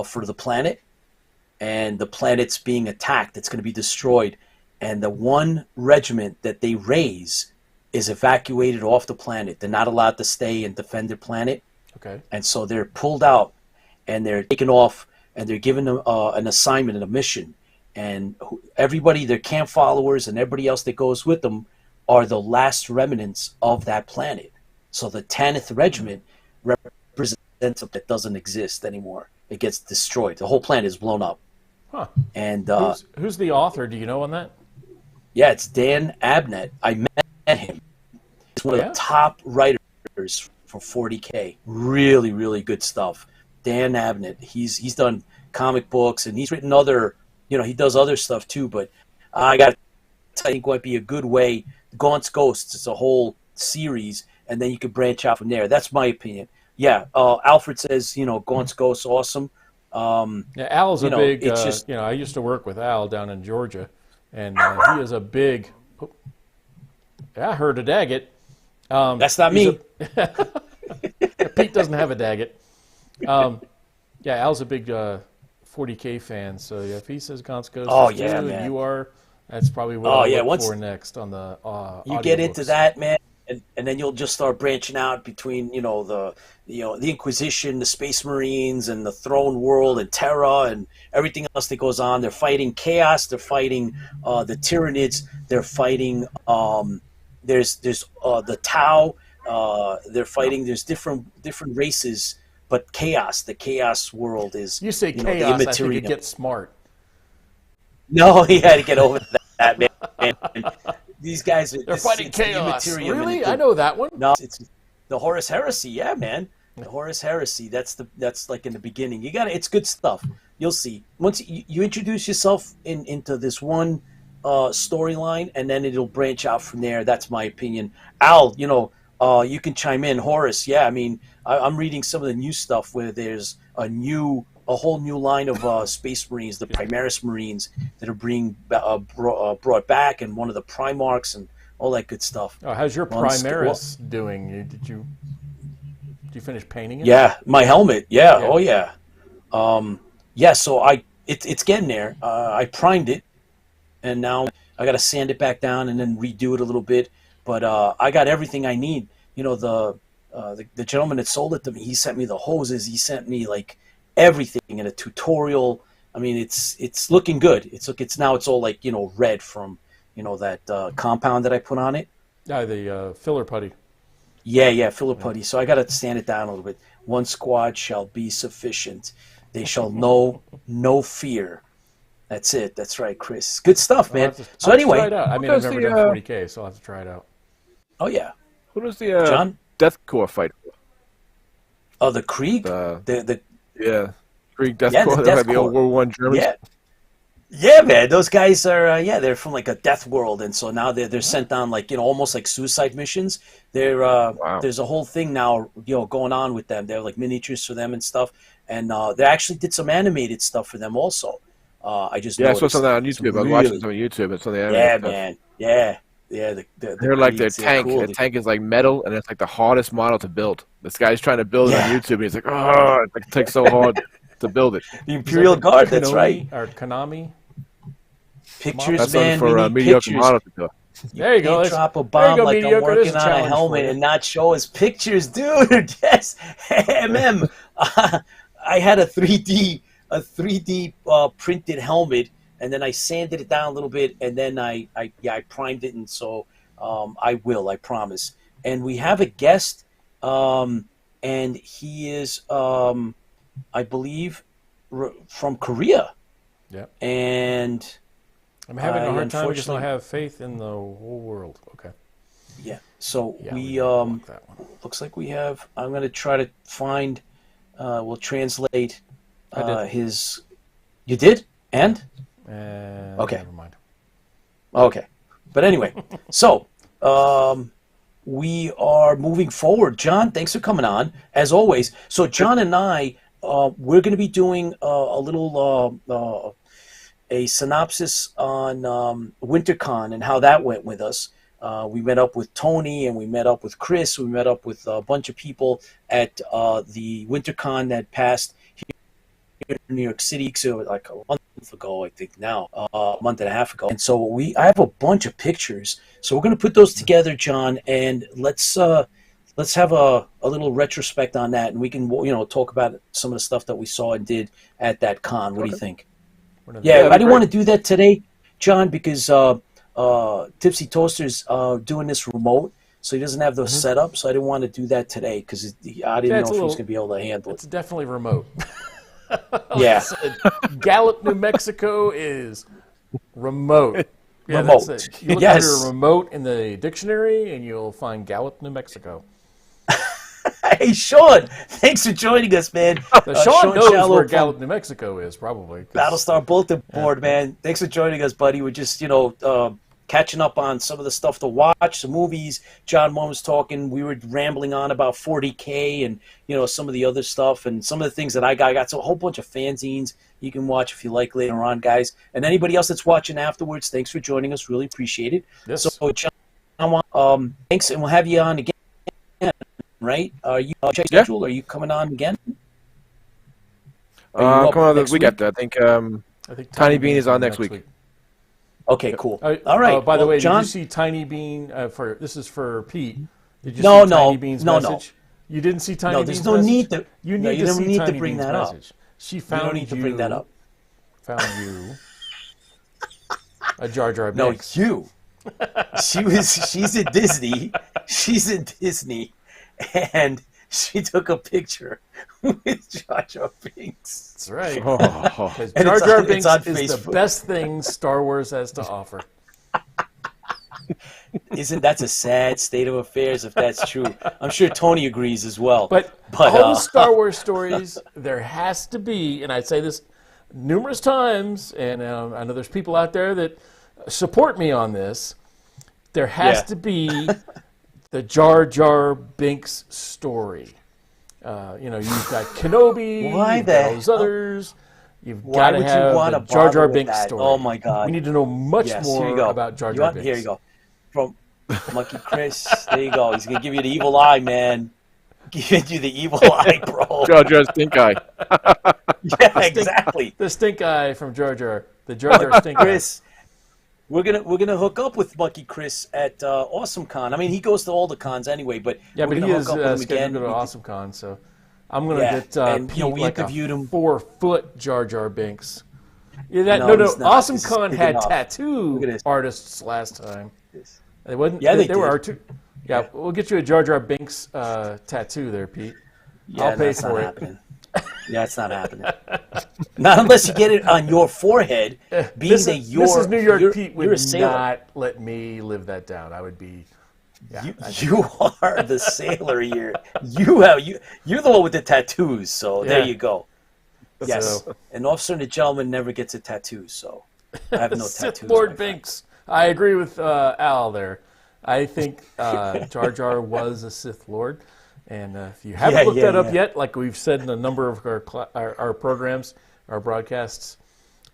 for the planet. And the planet's being attacked. It's going to be destroyed. And the one regiment that they raise is evacuated off the planet. They're not allowed to stay and defend their planet. Okay. And so they're pulled out and they're taken off and they're given an assignment and a mission. And everybody, their camp followers and everybody else that goes with them are the last remnants of that planet. So the Tanith Regiment represents something that doesn't exist anymore. It gets destroyed. The whole planet is blown up. Huh. And who's the author? Do you know on that? Yeah, it's Dan Abnett. I met him. He's one of the top writers for 40K. Really, really good stuff. Dan Abnett. He's done comic books and he's written other, he does other stuff too. But I think might be a good way. Gaunt's Ghosts. It's a whole series, and then you could branch out from there. That's my opinion. Yeah, Alfred says, Gaunt's Ghosts, awesome. Yeah, Al's a big. It's just, I used to work with Al down in Georgia, and he is a big. I heard a Daggett. That's not me. Pete doesn't have a Daggett. Yeah, Al's a big 40K fan, so if he says Gaunt's Ghosts, man. You are. That's probably what I'll look for next on the. You get into that, man. And then you'll just start branching out between, the Inquisition, the Space Marines, and the Throne World, and Terra, and everything else that goes on. They're fighting Chaos. They're fighting the Tyranids. They're fighting. There's the Tau. They're fighting. There's different races, but Chaos. The Chaos world is. You say Chaos, I think it gets smart. No, he had to get over that, man. These guys they're fighting Chaos. Really? I know that one. No, it's the Horus Heresy. Yeah, man. The Horus Heresy. That's like in the beginning. It's good stuff. You'll see. Once you introduce yourself into this one storyline, and then it'll branch out from there. That's my opinion. Al, you can chime in. Horus, yeah. I mean, I'm reading some of the new stuff where there's a whole new line of Space Marines, the Primaris Marines, that are being brought back, and one of the Primarchs and all that good stuff. Oh, how's your Primaris doing? Did you finish painting it? Yeah, my helmet. Yeah. Oh yeah. So it's getting there. I primed it, and now I got to sand it back down and then redo it a little bit. But I got everything I need. The gentleman that sold it to me, he sent me the hoses. He sent me like everything in a tutorial. I mean, it's looking good. It's all like red from that compound that I put on it. Yeah, the filler putty. Yeah, filler putty. So I got to sand it down a little bit. One squad shall be sufficient. They shall know no fear. That's it. That's right, Chris. Good stuff, man. I'll anyway, try it out. I mean, I've never done 40K, so I'll have to try it out. Oh yeah. Who does the John? Death Corps fight for? Oh, the Krieg. Yeah, Krieg Death Corps. They're like the old World War I Germans. Yeah, man. Those guys are they're from like a death world, and so now they're sent on like almost like suicide missions. There's a whole thing now going on with them. They're like miniatures for them and stuff, and they actually did some animated stuff for them also. I saw something on YouTube. I was watching some on YouTube. It's on the animated stuff. Man. Yeah. They're like their tank. Cool. The tank is like metal, and it's like the hardest model to build. This guy's trying to build it on YouTube, and he's like, "Oh, it takes so hard to build it." The Imperial Guard. That's right. Or Konami. Pictures, that's man. for mediocre model to do. There you go. Drop a bomb like I'm working on a helmet and not show us pictures, dude. Yes, I had a 3D printed helmet. And then I sanded it down a little bit, and then I primed it, and so I promise. And we have a guest. and he is, I believe, from Korea. Yep. And I'm having a hard time. I just don't unfortunately- have faith in the whole world. Okay. Yeah. So Yeah, we block that one. looks like we have. I'm going to try to find. We'll translate I did. his. You did? And okay. Never mind. Okay. But anyway, so we are moving forward. John, thanks for coming on as always. So John and I, we're going to be doing a little a synopsis on WinterCon and how that went with us. We met up with Tony and we met up with Chris. We met up with a bunch of people at the WinterCon that passed here in New York City, so like a month ago, I think now, a month and a half ago. And so I have a bunch of pictures. So we're going to put those together, John, and let's have a little retrospect on that, and we can talk about some of the stuff that we saw and did at that con. What do you think? Yeah, I didn't want to do that today, John, because Tipsy Toaster's doing this remote, so he doesn't have the setup. So I didn't want to do that today because I didn't know if he was going to be able to handle it. It's definitely remote. Yeah. Gallup, New Mexico is remote. Yeah, Remote. That's it. You look Yes. under remote in the dictionary, and you'll find Gallup, New Mexico. Hey, Sean, thanks for joining us, man. Sean knows Shallow where from Gallup, New Mexico is, probably. 'Cause- Battlestar Bulletin Board, man. Thanks for joining us, buddy. We're just, catching up on some of the stuff to watch, the movies. John Mom was talking. We were rambling on about 40K and, some of the other stuff and some of the things that I got. I got a whole bunch of fanzines you can watch if you like later on, guys. And anybody else that's watching afterwards, thanks for joining us. Really appreciate it. Yes. So, John, thanks, and we'll have you on again, right? Are you check Yeah. schedule? Are you coming on again? Come on this week after. I think Tiny Bean is on next week. Okay, cool. All right. By the way, John, did you see Tiny Bean? This is for Pete. Did you No, see no, Tiny Bean's no, no. message? You didn't see Tiny No, Bean's there's no message? need to. You no, need you to don't see need Tiny to bring Bean's that up. message. She You found don't need to bring that up. Found you a Jar Jar No, Binks. you. She's in Disney. She's in Disney, and she took a picture with Jar Jar Binks. That's right. Oh, Because And Jar it's Jar on- Binks it's on is the Facebook. best thing Star Wars has to offer. That's a sad state of affairs if that's true? I'm sure Tony agrees as well. But all Star Wars stories, there has to be, and I say this numerous times, and I know there's people out there that support me on this, there has to be the Jar Jar Binks story. You've got Kenobi, Why you've the got those hell? others. You've Why got to would you have want the to Jar Jar bother with Binks that? story. Oh my God! We need to know much Yes, here more you go. about Jar Jar Binks. Here you go. From Monkey Chris. There you go. He's gonna give you the evil eye, man. Giving you the evil eye, bro. Jar Jar's stink eye. Yeah, exactly. The stink eye from Jar Jar. The Jar Jar stink eye. Chris, we're gonna hook up with Monkey Chris at AwesomeCon. I mean, he goes to all the cons anyway, but Yeah, we're but gonna he is hook up with him scheduled again. to go to AwesomeCon, so I'm going to Yeah, get and, Pete we like interviewed a him. 4-foot Jar Jar Binks. Yeah, No, no. he's not. This is AwesomeCon big had enough. Look at tattoo this. artists last time. They wasn't. Yeah, they were did. Yeah, we'll get you a Jar Jar Binks tattoo there, Pete. Yeah, I'll pay that's for not it. happening. Yeah, it's not happening. Not unless you get it on your forehead. Being that you're Mrs. New York you're, Pete you're would a sailor. not let me live that down. I would be. Yeah, You are the sailor here. You're the one with the tattoos. So there Yeah. you go. Yes, So- an officer and a gentleman never gets a tattoo. So I have no Sith tattoos. Lord my friend. Binks. I agree with Al there. I think Jar Jar was a Sith Lord, and if you haven't looked that up yet, like we've said in a number of our programs, our broadcasts,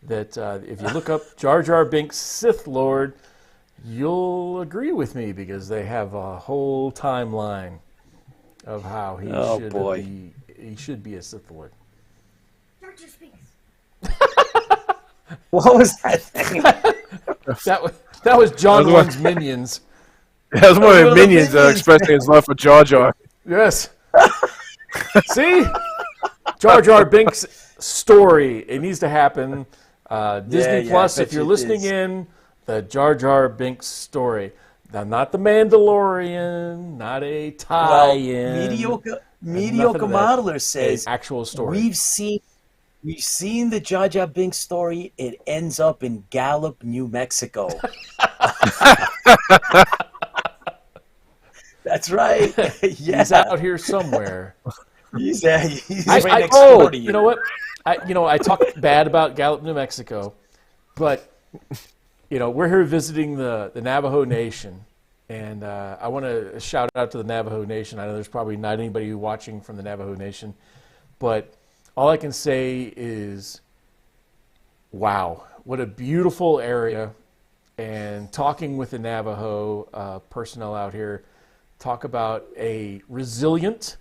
that if you look up Jar Jar Binks Sith Lord, you'll agree with me because they have a whole timeline of how he should be a Sith Lord. What was that thing? That was John That was One's minions. That was one of one the of the minions minions. expressing his love for Jar Jar. Yes. See? Jar Jar Binks' story. It needs to happen. Disney yeah, Plus, I if bet you're you it listening is. in, the Jar Jar Binks story. Now, not the Mandalorian, not a tie-in. mediocre. Mediocre Modeler says actual story. We've seen the Jar Jar Binks story. It ends up in Gallup, New Mexico. That's right. Yeah. He's out here somewhere. He's right next door to you. You know what? I talk bad about Gallup, New Mexico, but we're here visiting the Navajo Nation, and I want to shout out to the Navajo Nation. I know there's probably not anybody watching from the Navajo Nation, but all I can say is, wow, what a beautiful area. And talking with the Navajo personnel out here, talk about a resilient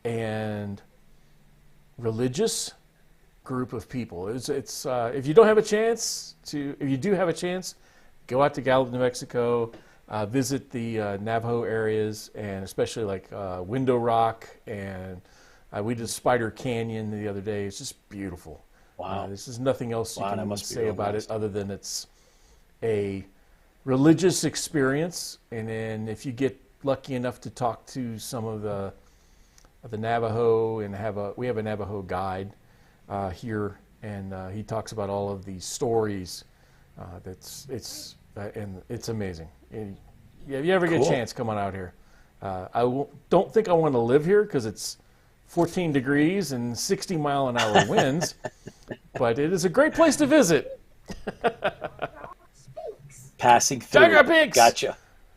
and religious group of people. It's if you do have a chance, go out to Gallup, New Mexico, visit the Navajo areas, and especially like Window Rock, and we did Spider Canyon the other day. It's just beautiful. Wow. This is nothing else you can say about nice. it other than it's a religious experience. And then if you get lucky enough to talk to some of the Navajo, and we have a Navajo guide here, and he talks about all of these stories. And it's amazing. And if you ever get a chance, come on out here. Don't think I want to live here because it's 14 degrees and 60-mile-an-hour winds, but it is a great place to visit. Passing through. Jar Jar Binks. Gotcha.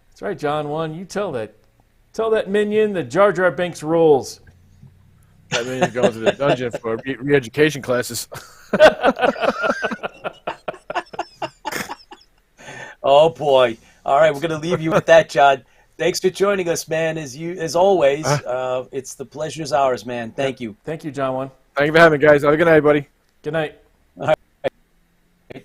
That's right, John 1. You tell that minion that Jar Jar Binks rules. That means going to the dungeon for re-education classes. Oh boy! All right, we're gonna leave you with that, John. Thanks for joining us, man. As always, it's the pleasure's ours, man. Thank you. Thank you, John 1. Thank you for having me, guys. Have a good night, buddy. Good night. All right.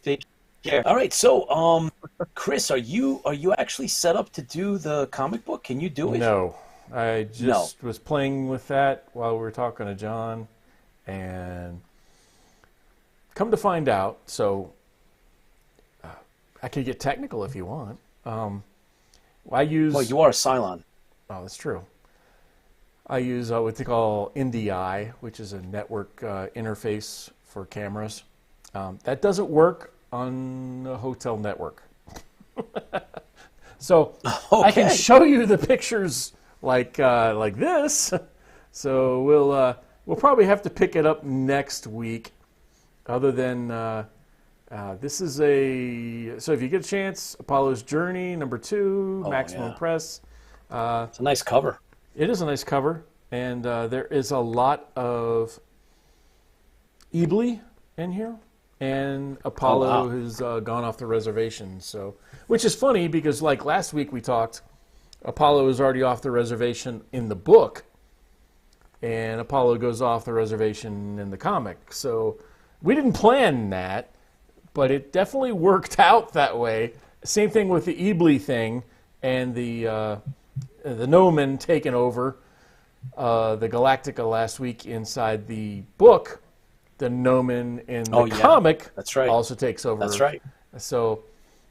Take care. All right, so Chris, are you actually set up to do the comic book? Can you do it? No. I just was playing with that while we were talking to John, and come to find out, so I could get technical if you want. I use... Well, you are a Cylon. Oh, that's true. I use what they call NDI, which is a network interface for cameras. That doesn't work on a hotel network. So I can show you the pictures like this. So we'll probably have to pick it up next week. Other than this is so if you get a chance, Apollo's Journey #2, Maximum Press. It's a nice cover. It is a nice cover, and there is a lot of Ebly in here, and Apollo has gone off the reservation. So, which is funny because like last week we talked, Apollo is already off the reservation in the book, and Apollo goes off the reservation in the comic. So we didn't plan that, but it definitely worked out that way. Same thing with the Ebly thing and the Nomen taking over the Galactica last week inside the book. The Nomen in the comic also takes over. That's right. So,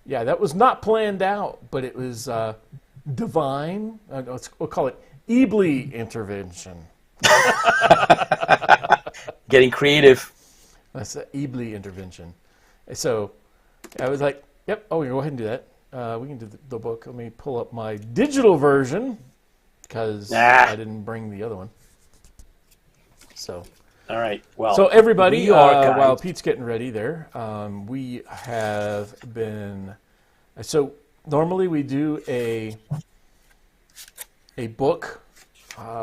yeah, that was not planned out, but it was divine. We'll call it Ebly intervention. Getting creative. That's an Ebly intervention. So I was like, yep, go ahead and do that. We can do the book. Let me pull up my digital version because I didn't bring the other one. So, all right. Well, so everybody, while Pete's getting ready there, we have been. So normally we do a book.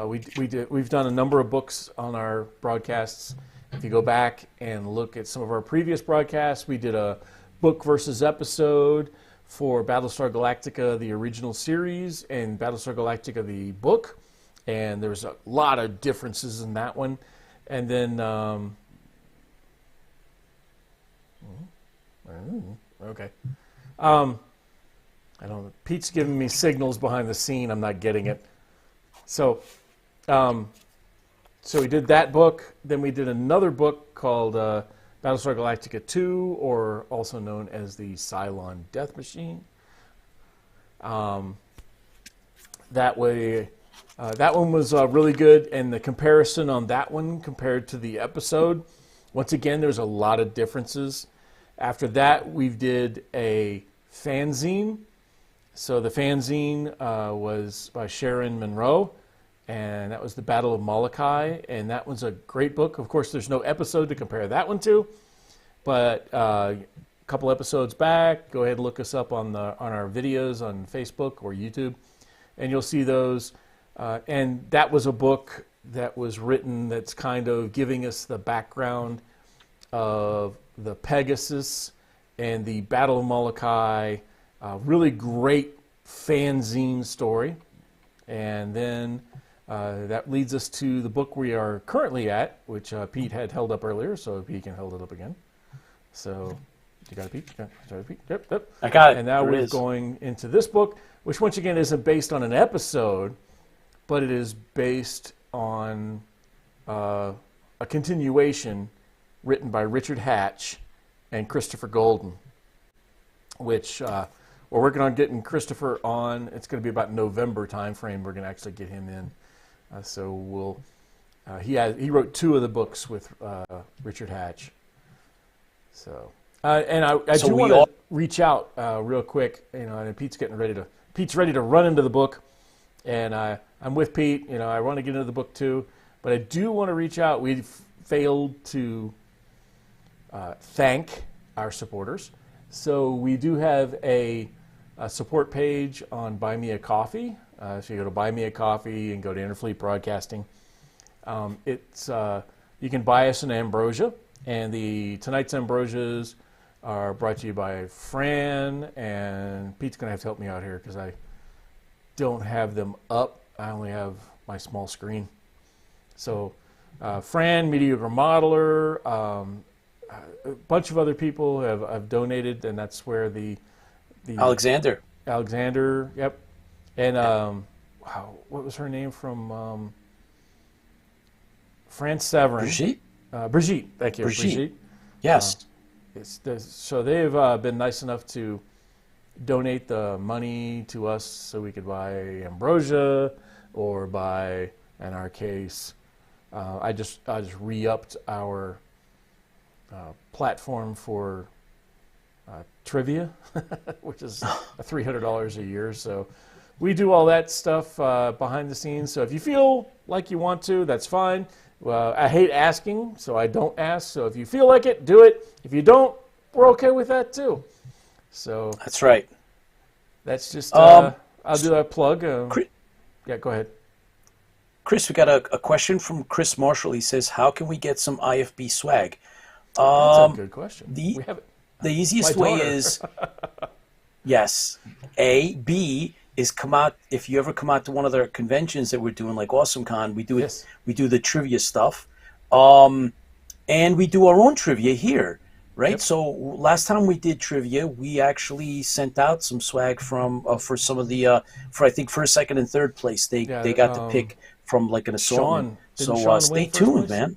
We've done a number of books on our broadcasts. If you go back and look at some of our previous broadcasts, we did a book versus episode for Battlestar Galactica, the original series, and Battlestar Galactica, the book. And there was a lot of differences in that one. And then, okay. I don't know. Pete's giving me signals behind the scene. I'm not getting it. So we did that book. Then we did another book called Battlestar Galactica 2, or also known as the Cylon Death Machine. That way, That one was really good, and the comparison on that one compared to the episode, once again, there's a lot of differences. After that, we did a fanzine. So the fanzine was by Sharon Monroe, and that was the Battle of Molokai, and that was a great book. Of course, there's no episode to compare that one to, but a couple episodes back, go ahead and look us up on our videos on Facebook or YouTube, and you'll see those. And that was a book that was written that's kind of giving us the background of the Pegasus and the Battle of Molokai. Really great fanzine story. And then that leads us to the book we are currently at, which Pete had held up earlier, so Pete can hold it up again. So, you got it, Pete? Sorry, Pete? Yep. I got it. And now we're going into this book, which once again isn't based on an episode, but it is based on a continuation written by Richard Hatch and Christopher Golden, which we're working on getting Christopher on. It's going to be about November time frame. We're going to actually get him in. So we'll. He wrote 2 of the books with Richard Hatch. So and I do want to reach out real quick. And Pete's ready to run into the book, and I'm with Pete. I want to get into the book too, but I do want to reach out. We've failed to thank our supporters, so we do have a support page on Buy Me a Coffee. So you go to Buy Me a Coffee and go to Interfleet Broadcasting. You can buy us an ambrosia, and tonight's ambrosias are brought to you by Fran, and Pete's going to have to help me out here because I don't have them up. I only have my small screen. So Fran, Mediocre Modeler, a bunch of other people have donated, and that's where the Alexander, yep. And what was her name from France Severin? Brigitte, thank you. Brigitte. Yes. So they've been nice enough to donate the money to us so we could buy ambrosia or buy, in our case, I just re-upped our platform for trivia, which is $300 a year. So we do all that stuff behind the scenes. So if you feel like you want to, that's fine. I hate asking, so I don't ask. So if you feel like it, do it. If you don't, we're okay with that too. So that's right. That's just I'll do a plug. Yeah, go ahead. Chris, we got a question from Chris Marshall. He says, "How can we get some IFB swag?" That's a good question. The easiest way is yes. B is come out. If you ever come out to one of the conventions that we're doing, like AwesomeCon, we do it. Yes. We do the trivia stuff, and we do our own trivia here, right? Yep. So last time we did trivia, we actually sent out some swag from for some of the for I think first, second, and third place. They got to pick from like an assortment. So stay tuned, man.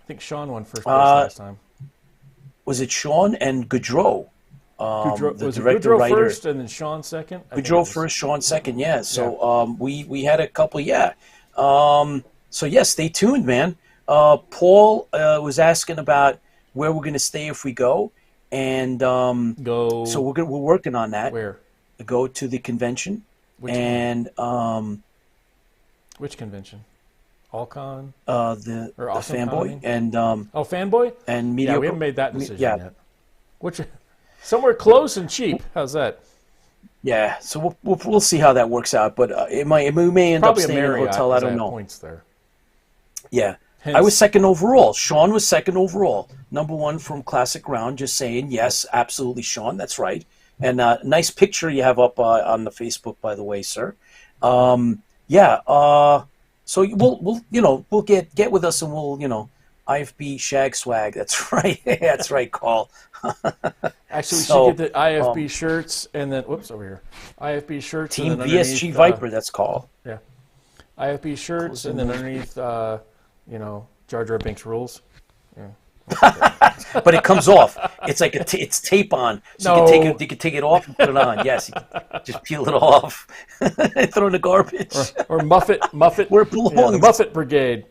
I think Sean won first place last time. Was it Sean and Goudreau? The director, Goudreau writer. first and then Sean second? Goudreau first, Sean second, yeah. So we had a couple, yeah. So yeah, stay tuned, man. Paul was asking about where we're going to stay if we go. And go. So we're working on that. Where? Go to the convention. Which convention? Allcon? The Fanboy. And Fanboy? And Media. Yeah, we haven't made that decision yet. Which somewhere close and cheap. How's that? Yeah, so we'll see how that works out, but we may end up staying in a hotel. I don't know. Points there. Yeah, Hence. I was second overall. Sean was second overall. Number one from Classic Round. Just saying, yes, absolutely, Sean. That's right. And nice picture you have up on the Facebook, by the way, sir. So we'll get with us and we'll IFB shag swag. That's right. That's right, Carl. Actually, we should get the IFB shirts and then over here. IFB shirts. Team and then VSG Viper. That's called. Yeah. IFB shirts and then underneath, Jar Jar Binks rules. Yeah. But it comes off. It's like it's tape on, so No. you can take it off and put it on. Yes, you can just peel it off and throw it in the garbage. Or Muffet Where it the belongs. Muffet Brigade.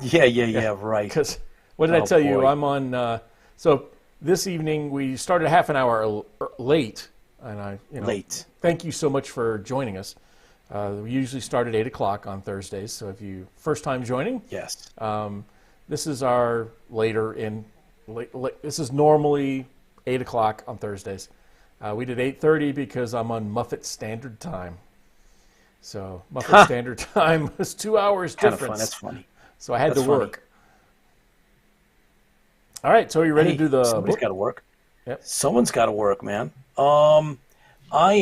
Yeah, right. Because what did I tell you? boy. I'm on. So this evening we started half an hour late, and Late. Thank you so much for joining us. We usually start at 8:00 on Thursdays. So if you first time joining, Yes. this is our this is normally 8:00 on Thursdays. We did 8:30 because I'm on Muffet Standard Time. So Muffet Standard Time was 2 hours Kind of difference. fun. That's funny. So I had That's to funny. work. All right, so are you ready Hey, to do the somebody's book? got to work. Yep. Someone's got to work, man. I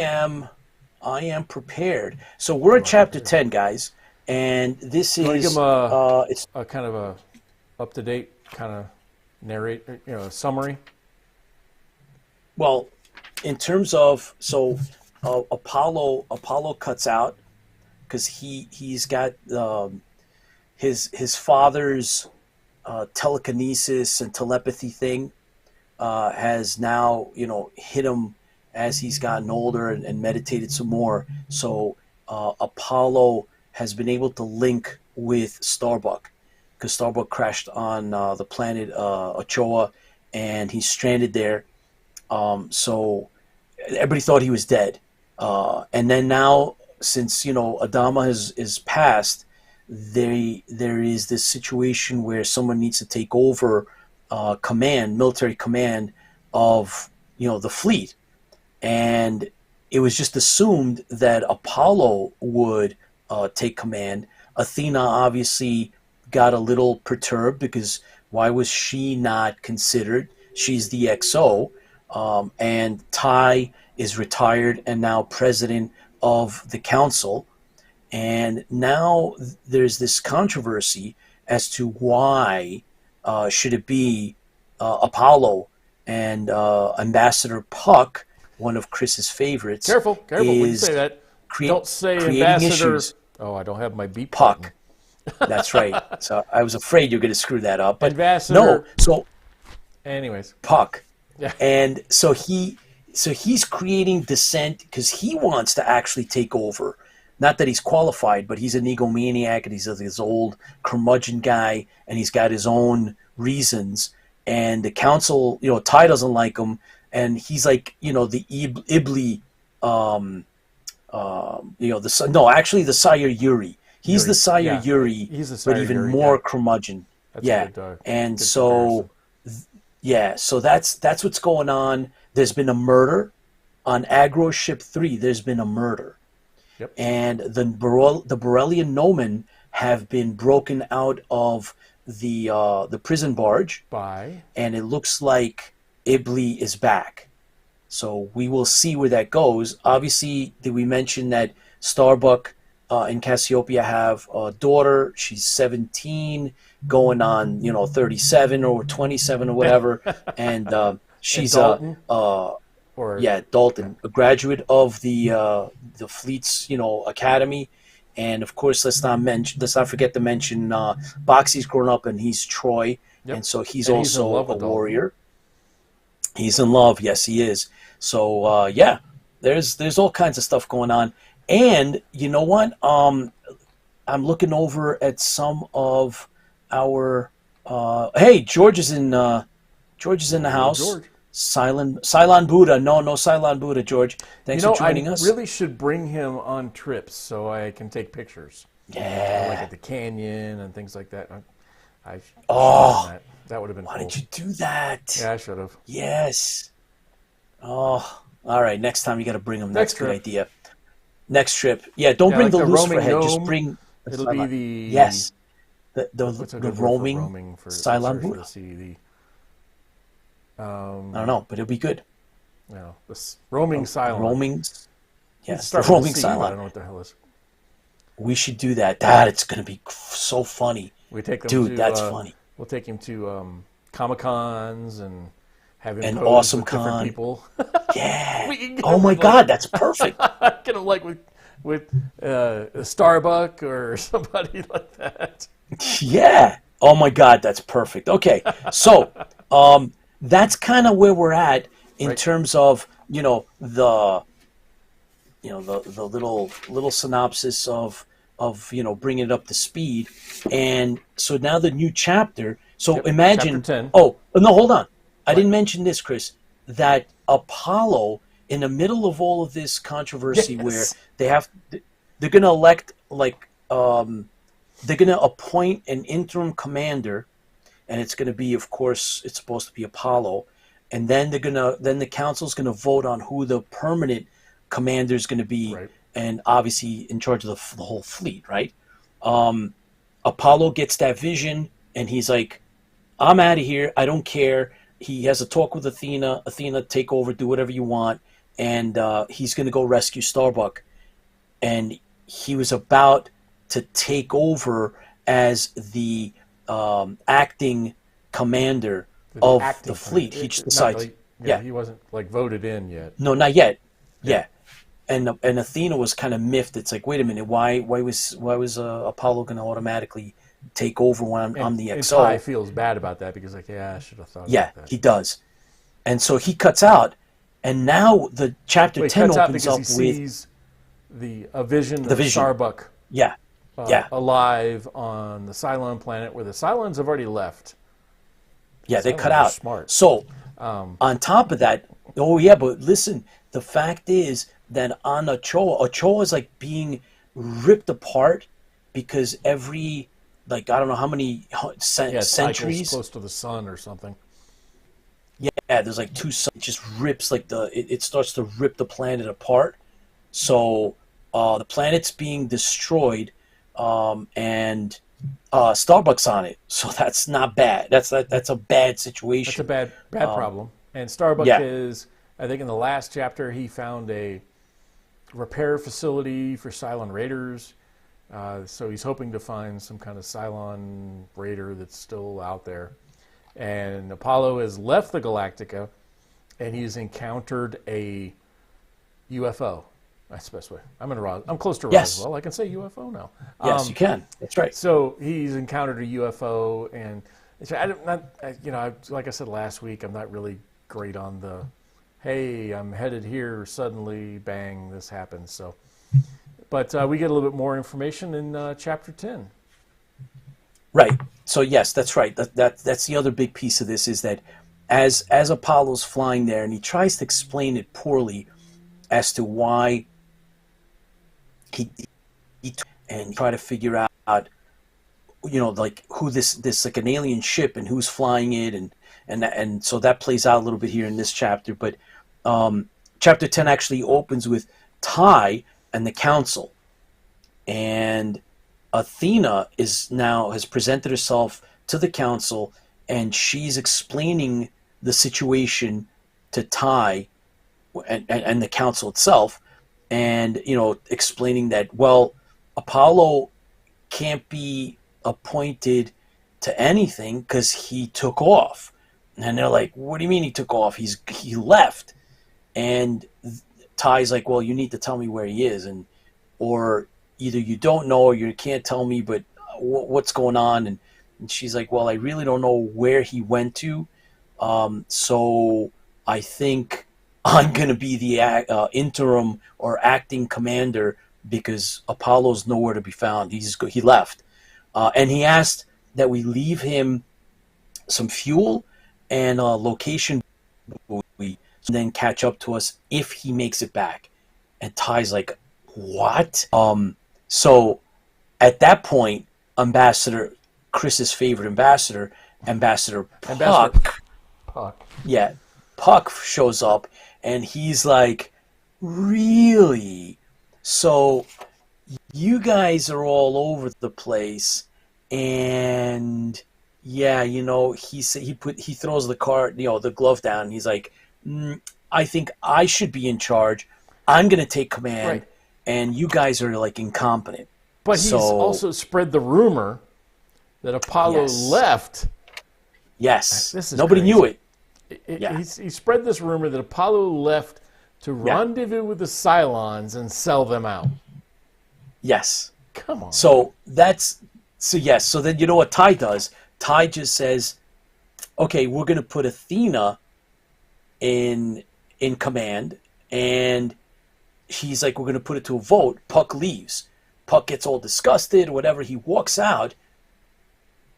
am prepared. So we're in chapter 10, guys, and this You want to is give them it's a kind of a up-to-date kind of narrate, summary? well, in terms of Apollo cuts out because he's got his father's telekinesis and telepathy thing has now hit him as he's gotten older and meditated some more. So Apollo has been able to link with Starbuck because Starbuck crashed on the planet Ochoa, and he's stranded there. So everybody thought he was dead, and then now since Adama is passed, there is this situation where someone needs to take over military command of the fleet, and it was just assumed that Apollo would take command. Athena obviously got a little perturbed because why was she not considered? She's the XO, and Ty is retired and now president of the council. And now there's this controversy as to why should it be Apollo and Ambassador Puck, one of Chris's favorites. Careful, when you is say that. Don't say creating Ambassador. issues. Oh, I don't have my beep Puck. button. That's right. So I was afraid you're going to screw that up, but Ambassador. no. So Anyways. Puck, Yeah. and so he's creating dissent because he wants to actually take over. Not that he's qualified, but he's an egomaniac, and he's this old curmudgeon guy, and he's got his own reasons. And the council, Ty doesn't like him, and he's like, the Ibli, the Sire Yuri. He's the Sire yeah. Yuri, He's the Sire but even Yuri, more yeah. curmudgeon. That's Yeah, a good, and good so. comparison. So that's what's going on. There's been a murder on Agro Ship 3. There's been a murder, Yep. and the Borellian Nomen have been broken out of the prison barge, Bye. and it looks like Ibli is back. So we will see where that goes. Obviously, did we mention that Starbuck and Cassiopeia have a daughter? She's 17, going on 37 or 27 or whatever, and she's Dalton? Dalton, a graduate of the fleet's academy. And of course, let's not forget to mention Boxy's grown up and he's Troy, Yep. and so he's And in also love a with Dalton. warrior. He's in love, yes, he is. So there's all kinds of stuff going on, and you know what? I'm looking over at some of our. Hey, George is in the house. George. Cylon Buddha. No Cylon Buddha, George. Thanks for joining I us. really should bring him on trips so I can take pictures. Yeah. Like at the canyon and things like that. I should have done that. That would have been Why cool. did you do that? Yeah, I should have. Yes. Oh, all right. Next time you got to bring him. That's Next a good trip. idher. Next trip. Yeah, don't Yeah, bring like the the Lucifer roaming head. Just gnome. bring. the It'll be Cylon- the Yes. what's The a good word for roaming for Cylon Buddha. let's see, the I don't know, but it'll be good. roaming silent. Roaming. It's Yes, the starting with roaming C, but I don't Cylon. know what the hell is. We should do that. It's going to be so funny. We take them Dude, to, that's funny. We'll take him to Comic Cons and have him And pose Awesome with different Con. people. Yeah. We can get Oh him my with, God, that's perfect. get him like with Starbuck or somebody like that. Yeah. Oh my God, that's perfect. Okay, so that's kind of where we're at in terms of the the little synopsis of bringing it up to speed. And so now the new chapter. So imagine. Chapter 10. Oh no, hold on. I didn't mention this, Chris. That Apollo, in the middle of all of this controversy, where they're going to elect they're going to appoint an interim commander, and it's going to be, of course, it's supposed to be Apollo, and then then the council's going to vote on who the permanent commander is going to be, and obviously in charge of the whole fleet, right? Apollo gets that vision, and he's like, "I'm out of here. I don't care." He has a talk with Athena. Athena, take over, do whatever you want, and he's going to go rescue Starbuck, and he was about to take over as the acting commander of the fleet. He just decides, he wasn't voted in yet. No, not yet. Yeah, and Athena was kind of miffed. It's like, wait a minute, why was Apollo going to automatically take over when I'm the XO? And Ty feels bad about that because I should have thought. Yeah, about that. he does, and so he cuts out, and now the chapter 10 opens up he sees a vision of Starbuck. Yeah. Alive on the Cylon planet, where the Cylons have already left. Yeah, they cut out. Smart. So, on top of that, but listen, the fact is that on Ochoa is like being ripped apart because every, I don't know how many centuries. Close to the sun or something. Yeah, there's like two suns. It just rips, it starts to rip the planet apart. So, the planet's being destroyed. And Starbucks on it, so that's not bad. That's a bad situation. That's a bad problem. And Starbuck is, I think, in the last chapter, he found a repair facility for Cylon raiders. So he's hoping to find some kind of Cylon raider that's still out there. And Apollo has left the Galactica, and he's encountered a UFO. That's the best way. I'm close to Roswell. I can say UFO now. Yes, you can. That's right. So he's encountered a UFO, and like I said last week, I'm not really great on the, hey, I'm headed here, suddenly, bang, this happens. So, but we get a little bit more information in chapter 10. Right. So yes, that's right. That's the other big piece of this is that as Apollo's flying there, and he tries to explain it poorly as to why he and try to figure out who this like an alien ship and who's flying it, and so that plays out a little bit here in this chapter. But chapter 10 actually opens with Ty and the council, and Athena has presented herself to the council, and she's explaining the situation to Ty and the council itself, and explaining that, well, Apollo can't be appointed to anything because he took off. And they're like, what do you mean he took off? He left. And Ty's like, well, you need to tell me where he is, or either you don't know or you can't tell me, but what's going on? And she's like, well, I really don't know where he went to, so I think I'm going to be the interim or acting commander because Apollo's nowhere to be found. He left. And he asked that we leave him some fuel and a location and then catch up to us if he makes it back. And Ty's like, what? So at that point, Chris's favorite ambassador Puck. Yeah, Puck shows up, and he's like, really? So you guys are all over the place, and yeah, he throws the glove down, and he's like, I think I should be in charge. I'm going to take command, and you guys are like incompetent. But he's also spread the rumor that Apollo left. Yes. This is Nobody crazy. knew it. He spread this rumor that Apollo left to rendezvous with the Cylons and sell them out. Yes. Come on. So then you know what Ty does? Ty just says, okay, we're going to put Athena in command, and he's like, we're going to put it to a vote. Puck leaves. Puck gets all disgusted or whatever. He walks out,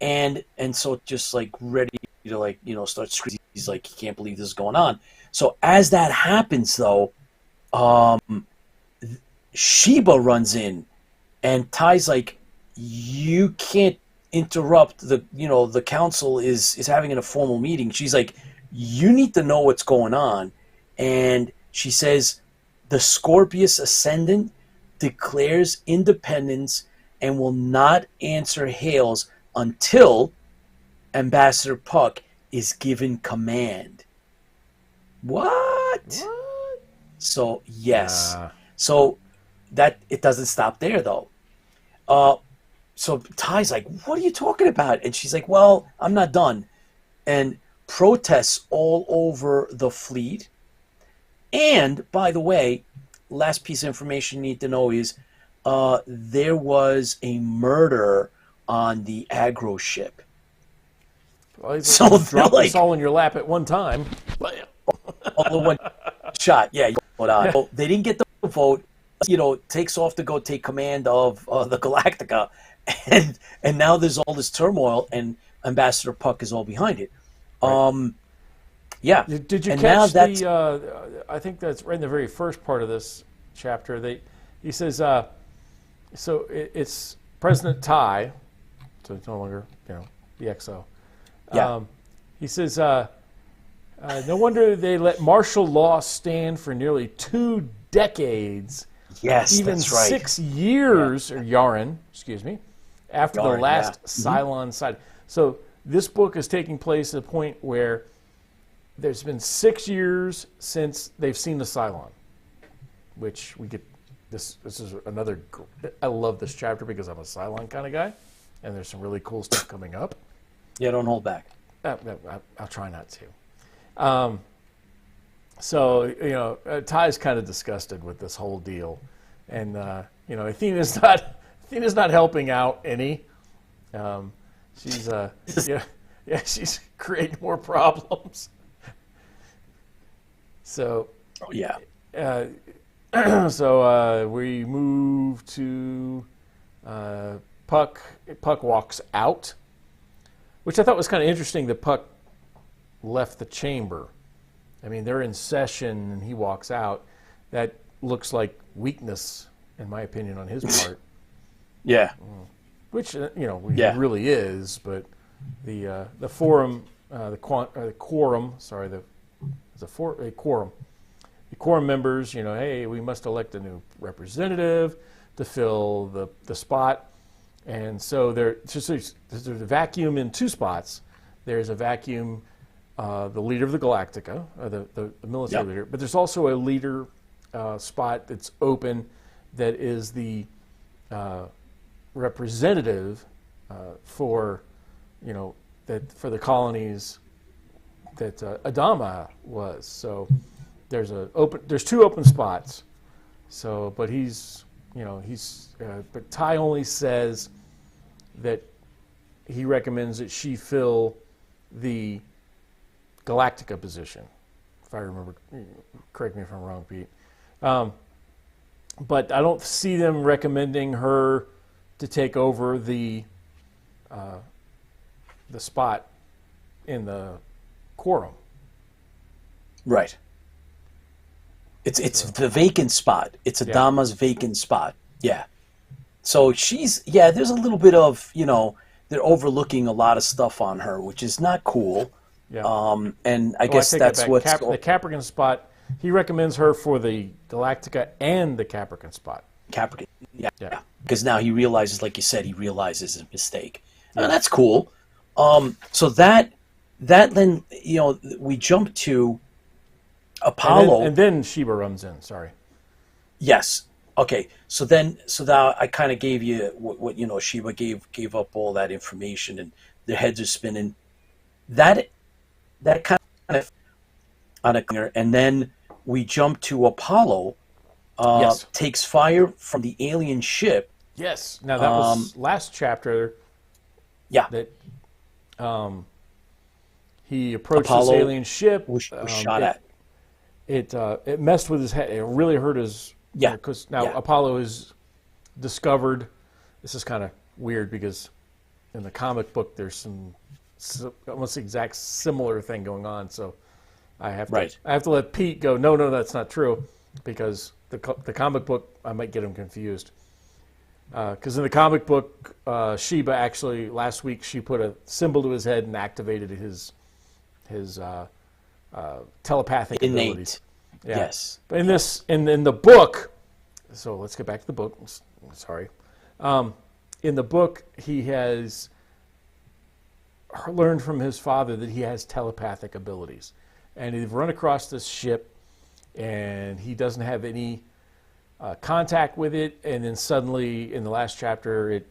and so just like ready to like, you know, start screaming. He's like, he can't believe this is going on. So as that happens, though, Sheba runs in, and Ty's like, you can't interrupt the council is having a formal meeting. She's like, you need to know what's going on. And she says, the Scorpius Ascendant declares independence and will not answer hails until Ambassador Puck is given command. What? So, yes. So that it doesn't stop there, though. So Ty's like, what are you talking about? And she's like, well, I'm not done. And protests all over the fleet. And, by the way, last piece of information you need to know is there was a murder on the aggro ship. Well, so drop this all in your lap at one time. All in one shot. Yeah, you put on. So they didn't get the vote. You know, takes off to go take command of the Galactica, and now there's all this turmoil, and Ambassador Puck is all behind it. Yeah. Did you catch the? I think that's right in the very first part of this chapter. He says, so it's President Ty, so it's no longer the XO. Yeah. He says, no wonder they let martial law stand for nearly 2 decades. Yes, even that's right. 6 years, or Yaren, excuse me, after the last Cylon side. So this book is taking place at a point where there's been 6 years since they've seen the Cylon, which we get. This is another. I love this chapter because I'm a Cylon kind of guy, and there's some really cool stuff coming up. Yeah, don't hold back. I'll try not to. So Ty's kind of disgusted with this whole deal, and Athena's not helping out any. She's she's creating more problems. So so we move to Puck. Puck walks out, which I thought was kind of interesting. That Puck left the chamber. I mean, they're in session, and he walks out. That looks like weakness, in my opinion, on his part. Yeah. Which really is. But the forum, the quorum. Sorry, the quorum. The quorum members, hey, we must elect a new representative to fill the spot, and so there's a vacuum in 2 spots. There's a vacuum. The leader of the Galactica, the military leader, but there's also a leader spot that's open that is the representative for the colonies that Adama was. So there's 2 open spots. So, but but Ty only says that he recommends that she fill the Galactica position, if I remember. Correct me if I'm wrong, Pete. But I don't see them recommending her to take over the spot in the quorum. Right. It's the vacant spot. It's Adama's vacant spot. Yeah. So there's a little bit of, they're overlooking a lot of stuff on her, which is not cool. Yeah. And I guess that's what the Capricorn spot. He recommends her for the Galactica and the Capricorn spot. Capricorn, yeah. Because now he realizes, like you said, his mistake. Yeah. That's cool. So that then we jump to Apollo, and then Sheba runs in. Sorry. Yes. Okay. So now I kind of gave you what Sheba gave up all that information, and their heads are spinning. That kind of on a clear, and then we jump to Apollo. Takes fire from the alien ship. Yes. Now that was last chapter. Yeah. That He approached Apollo this alien ship. was shot at. It messed with his head. It really hurt his. Yeah. Because now Yeah. Apollo is discovered. This is kind of weird because in the comic book there's some almost the exact similar thing going on. So I have to let Pete go. No, that's not true, because the comic book I might get him confused. Because in the comic book, Sheba actually last week she put a symbol to his head and activated his telepathic abilities. Yeah. Yes. But in the book, so let's get back to the book. Sorry. In the book, he has learned from his father that he has telepathic abilities, and he've run across this ship, and he doesn't have any contact with it, and then suddenly in the last chapter, it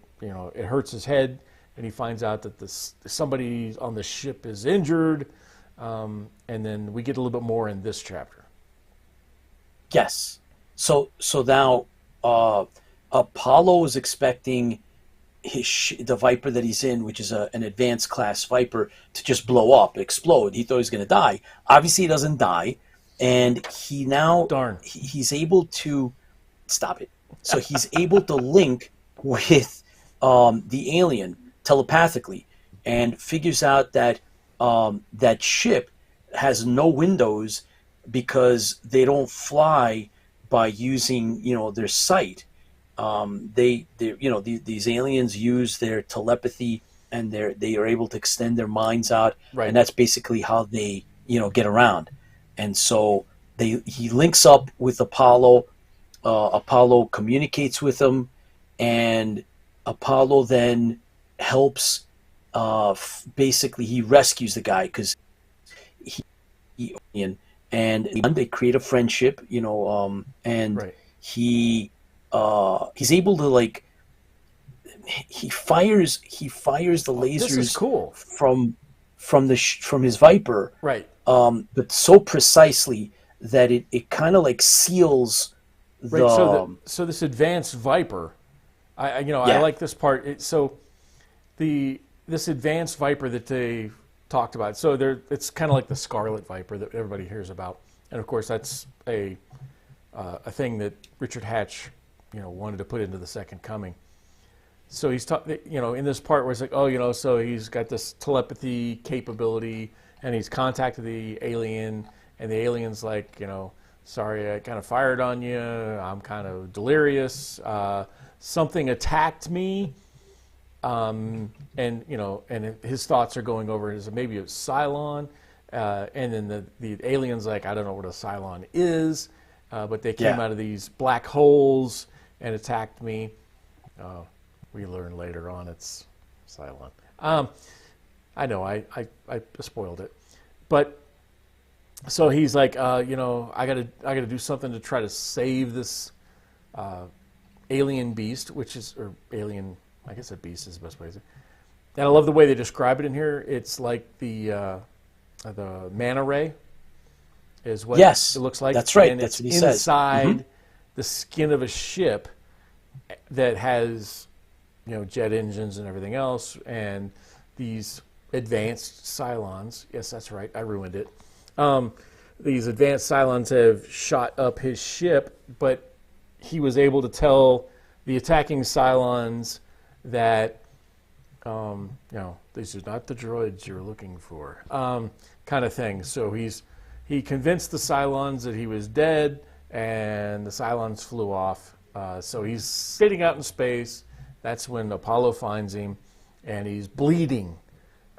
hurts his head, and he finds out that somebody on the ship is injured, and then we get a little bit more in this chapter. Yes. So now Apollo is expecting the Viper that he's in, which is an advanced class Viper, to just blow up, explode. He thought he was going to die. Obviously, he doesn't die, and he now he's able to stop it. So he's able to link with the alien telepathically, and figures out that that ship has no windows because they don't fly by using their sight. These aliens use their telepathy, and they are able to extend their minds out, and that's basically how they get around. And so he links up with Apollo. Apollo communicates with him, and Apollo then helps. Basically, he rescues the guy because and they create a friendship, and he's able to he fires the lasers. This is cool. from his Viper, but so precisely that it kind of seals the. So this advanced Viper, I like this part. This advanced Viper that they talked about. So it's kind of like the Scarlet Viper that everybody hears about, and of course that's a thing that Richard Hatch, wanted to put into the Second Coming. So he's in this part where it's like, so he's got this telepathy capability, and he's contacted the alien, and the alien's like, sorry, I kind of fired on you. I'm kind of delirious. Something attacked me. And his thoughts are going over maybe it's Cylon, and then the alien's like, I don't know what a Cylon is, but they came out of these black holes and attacked me. We learn later on it's Cylon. I know I spoiled it, but so he's like, I gotta do something to try to save this alien beast, or alien. I guess a beast is the best way to say it. And I love the way they describe it in here. It's like the manta ray is what it looks like. That's right. And that's it's what he says. Inside the skin of a ship that has, jet engines and everything else, and these advanced Cylons. Yes, that's right. I ruined it. These advanced Cylons have shot up his ship, but he was able to tell the attacking Cylons that, these are not the droids you're looking for, kind of thing. So he convinced the Cylons that he was dead, and the Cylons flew off. So he's sitting out in space. That's when Apollo finds him, and he's bleeding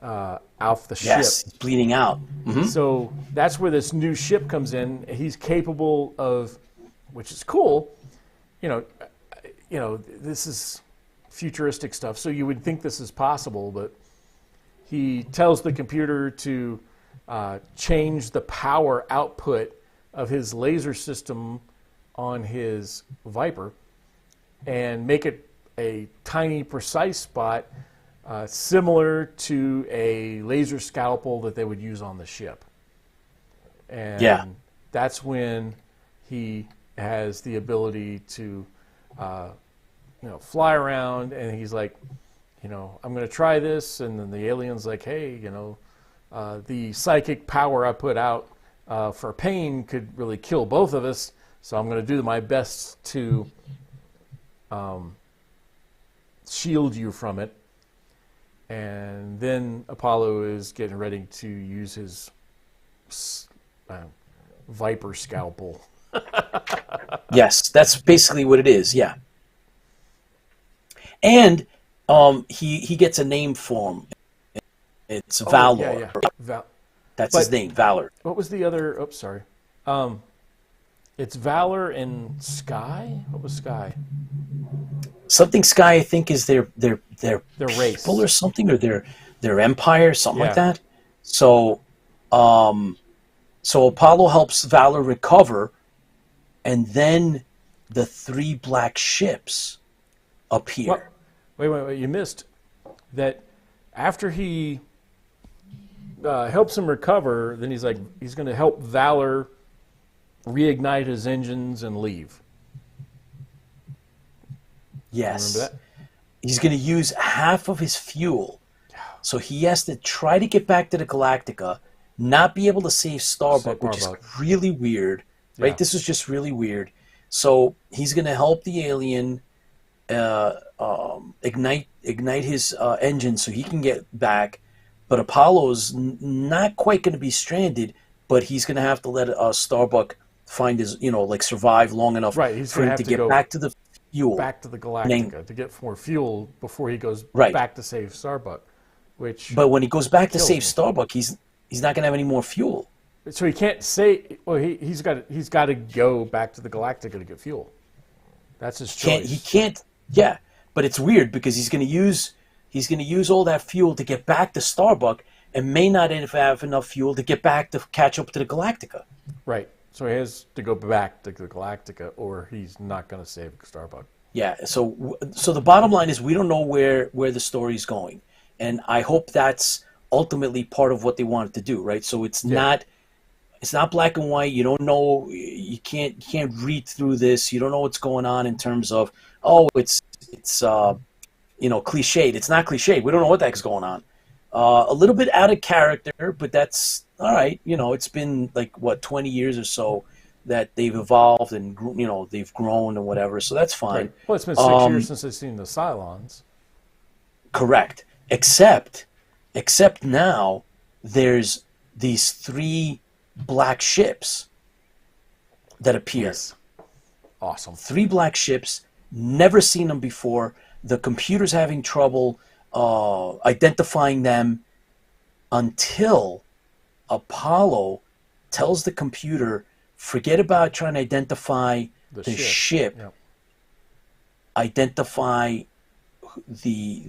off the ship. Yes, he's bleeding out. Mm-hmm. So that's where this new ship comes in. He's capable of, which is cool. This is futuristic stuff, so you would think this is possible, but he tells the computer to change the power output of his laser system on his Viper and make it a tiny, precise spot similar to a laser scalpel that they would use on the ship. And that's when he has the ability to fly around, and he's like, I'm going to try this, and then the alien's like, hey, the psychic power I put out for pain could really kill both of us, so I'm going to do my best to shield you from it. And then Apollo is getting ready to use his viper scalpel. Yes, that's basically what it is. Yeah, and he gets a name for him. It's Valor. Yeah. That's his name, Valor. What was the other? Oops, sorry. It's Valor and Sky. What was Sky? Something Sky, I think, is their race or something, or their empire, something like that. So, so Apollo helps Valor recover, and then the 3 black ships appear. Well, wait! You missed that. After he helps him recover, then he's going to help Valor reignite his engines and leave. Yes. Remember that? He's going to use half of his fuel. So he has to try to get back to the Galactica, not be able to save Starbuck, which is really weird. Right? This is just really weird. So he's going to help the alien ignite his engine so he can get back. But Apollo's not quite going to be stranded, but he's going to have to let Starbuck find his, survive long enough for him to get back to the fuel. Back to the Galactica to get more fuel before he goes back to save Starbuck. But when he goes back to save Starbuck, he's not going to have any more fuel. So he can't say. Well, he's got to go back to the Galactica to get fuel. That's his choice. He can't. Yeah, but it's weird because he's going to use all that fuel to get back to Starbuck, and may not have enough fuel to get back to catch up to the Galactica. Right. So he has to go back to the Galactica, or he's not going to save Starbuck. Yeah. So the bottom line is we don't know where the story's going, and I hope that's ultimately part of what they wanted to do. Right. So it's not black and white. You don't know. You can't read through this. You don't know what's going on in terms of it's cliched. It's not cliched. We don't know what the heck's going on. A little bit out of character, but that's all right. It's been 20 years or so that they've evolved and they've grown and whatever. So that's fine. Right. Well, it's been 6 years since I've seen the Cylons. Correct. Except now there's these 3 black ships that appear. Yes. Awesome. 3 black ships. Never seen them before. The computer's having trouble identifying them until Apollo tells the computer, forget about trying to identify the ship. Yep. Identify the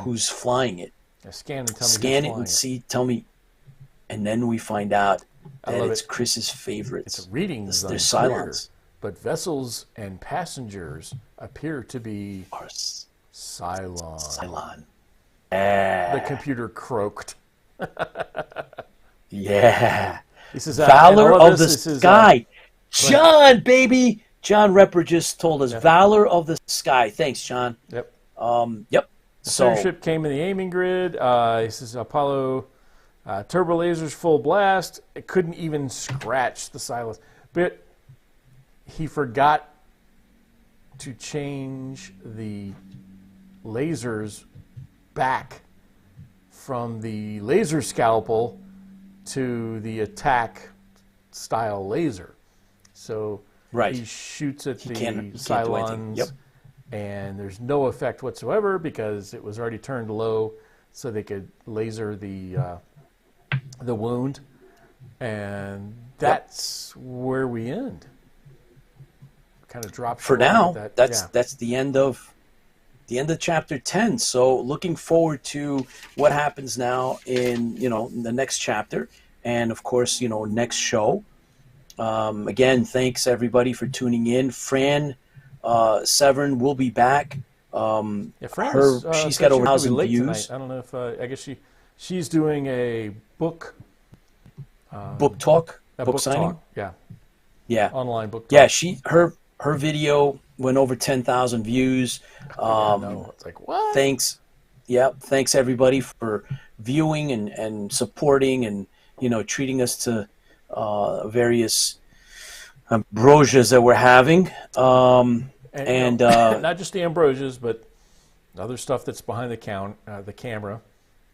who's flying it. Scan and tell me. Scan it and see. Tell me. And then we find out that it's Chris's favorites. It's readings. They're Cylons. But vessels and passengers appear to be Cylon. The computer croaked. Yeah. He says, Valor of the Sky. John, baby. John Repper just told us Valor of the Sky. Thanks, John. Yep. Yep. The ship came in the aiming grid. He says Apollo turbo lasers full blast. It couldn't even scratch the Cylons. But he forgot to change the lasers back from the laser scalpel to the attack style laser. So he shoots at the Cylons, and there's no effect whatsoever because it was already turned low, so they could laser the wound, and that's where we end. Kind of drops for now. That's the end of chapter 10. So looking forward to what happens now in the next chapter, and of course next show. Again, thanks everybody for tuning in. Fran Severn will be back. She's got over 1,000 views. Tonight. I don't know if I guess she's doing a book talk, book signing. Talk. Yeah, online book talk. Yeah, her video went over 10,000 views. No, it's like what? Thanks Yeah, thanks everybody for viewing and supporting and treating us to various ambrosias that we're having. And not just the ambrosias, but other stuff that's behind the camera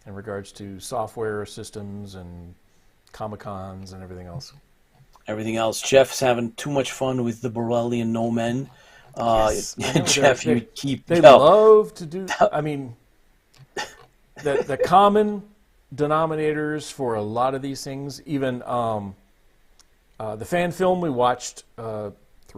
in regards to software systems and Comic-Cons and everything else. Jeff's having too much fun with the Borrellian No Men. Yes. Jeff, they love to do. I mean, the common denominators for a lot of these things, even the fan film we watched 3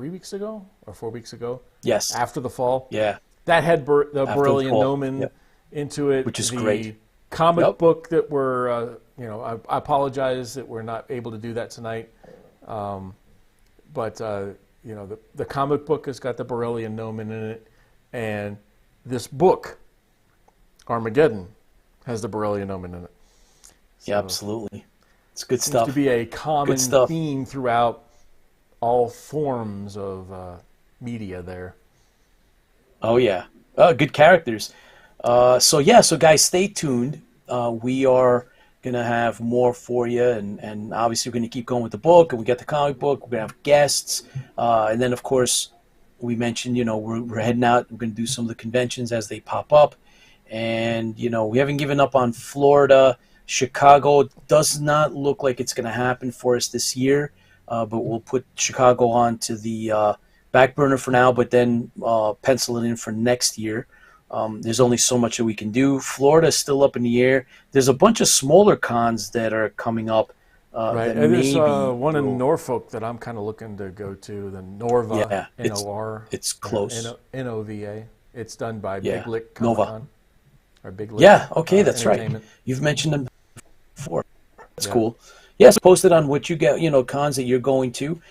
weeks ago or 4 weeks ago. Yes. After the fall. Yeah. That had the Borrellian Nomen into it. Which is the great. Comic book that we're, I apologize that we're not able to do that tonight. But the comic book has got the Borrellian Nomen in it. And this book, Armageddon, has the Borrellian Nomen in it. So yeah, absolutely. It's good seems stuff. to be a common theme throughout all forms of media there. Oh, yeah. Good characters. So guys, stay tuned. We are going to have more for you, and obviously we're going to keep going with the book, and we got the comic book. We're going to have guests. And then, of course, we mentioned, we're heading out. We're going to do some of the conventions as they pop up. And, we haven't given up on Florida. Chicago does not look like it's going to happen for us this year, but we'll put Chicago on to the back burner for now, but then pencil it in for next year. There's only so much that we can do. Florida is still up in the air. There's a bunch of smaller cons that are coming up. Right. That There's one in Norfolk that I'm kind of looking to go to, the Norva, N-O-R. It's close. N-O-V-A. It's done by Big Lick Nova. Comic-Con. Or Big Lick, yeah, okay, that's right. You've mentioned them before. That's cool. Yes, post it on what you get, cons that you're going to.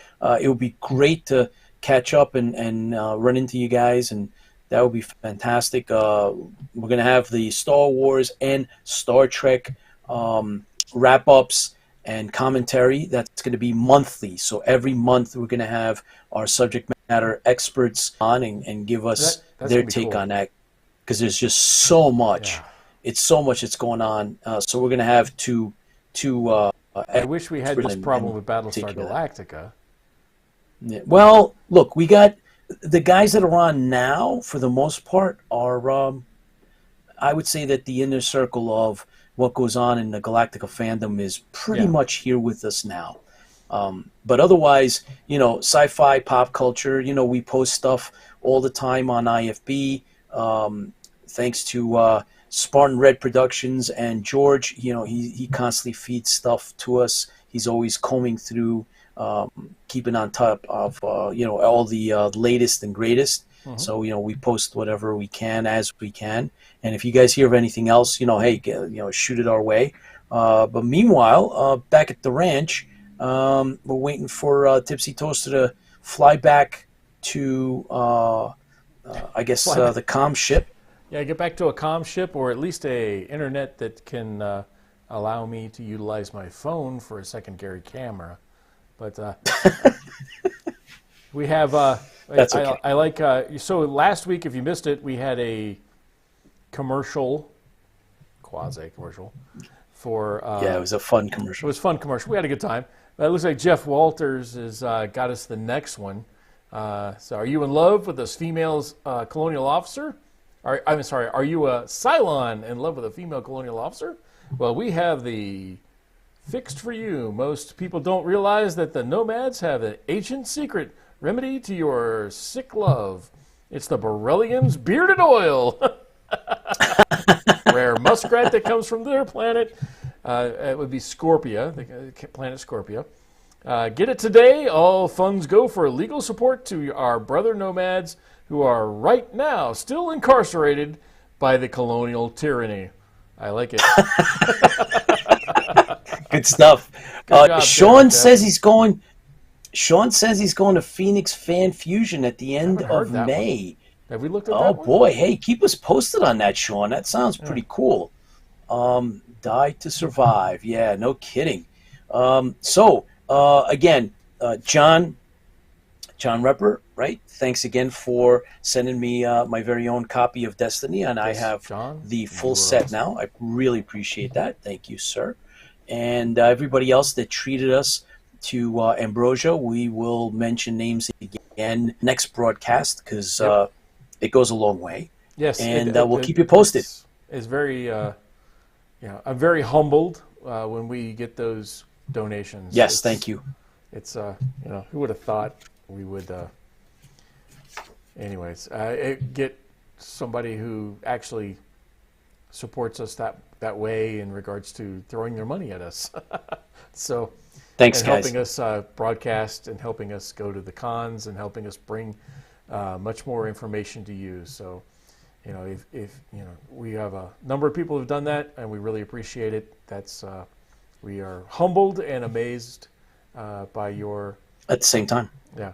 It would be great to catch up and run into you guys, and that would be fantastic. We're going to have the Star Wars and Star Trek wrap-ups and commentary. That's going to be monthly. So every month we're going to have our subject matter experts on and give us their take on that, because there's just so much. Yeah. It's so much that's going on. So we're going to have two I wish we had this problem with Battlestar Galactica. Yeah. Well, look, we got the guys that are on now, for the most part, are, I would say that the inner circle of what goes on in the Galactica fandom is pretty much here with us now. But otherwise, sci-fi, pop culture, we post stuff all the time on IFB. Thanks to Spartan Red Productions and George, he constantly feeds stuff to us. He's always combing through, keeping on top of all the latest and greatest. Mm-hmm. So we post whatever we can as we can, and if you guys hear of anything else, hey, shoot it our way. But meanwhile, back at the ranch, we're waiting for Tipsy Toaster to fly back to I guess the comm ship. Yeah, get back to a comm ship, or at least a internet that can allow me to utilize my phone for a secondary camera. But we have. That's okay. I like. So last week, if you missed it, we had a commercial, quasi-commercial, for. Yeah, it was a fun commercial. It was a fun commercial. We had a good time. It looks like Jeff Walters has got us the next one. So, are you in love with this female colonial officer? I'm sorry. Are you a Cylon in love with a female colonial officer? Well, we have the fixed for you. Most people don't realize that the Nomads have an ancient secret remedy to your sick love. It's the Borrelians' bearded oil. Rare muskrat that comes from their planet. It would be Scorpia, the planet Scorpia. Get it today. All funds go for legal support to our brother Nomads who are right now still incarcerated by the colonial tyranny. I like it. Good stuff. Good job, Sean says he's going. Sean says he's going to Phoenix Fan Fusion at the end of May. Have we looked at that Oh one? boy, hey, keep us posted on that, Sean. That sounds pretty cool. Die to Survive. Yeah, no kidding. Again, John, John Repper, right? Thanks again for sending me my very own copy of Destiny, and I have John, the full set now. I really appreciate that. Thank you, sir. And everybody else that treated us to Ambrosia, we will mention names again next broadcast because it goes a long way. Yes, and we'll keep you posted. It's very, I'm very humbled when we get those donations. Yes, thank you. It's who would have thought we would. Anyways, get somebody who actually supports us that way in regards to throwing their money at us. So, thanks, and guys. helping us broadcast and helping us go to the cons and helping us bring much more information to you. So, if we have a number of people who've done that, and we really appreciate it. We are humbled and amazed by your. At the same time. Yeah,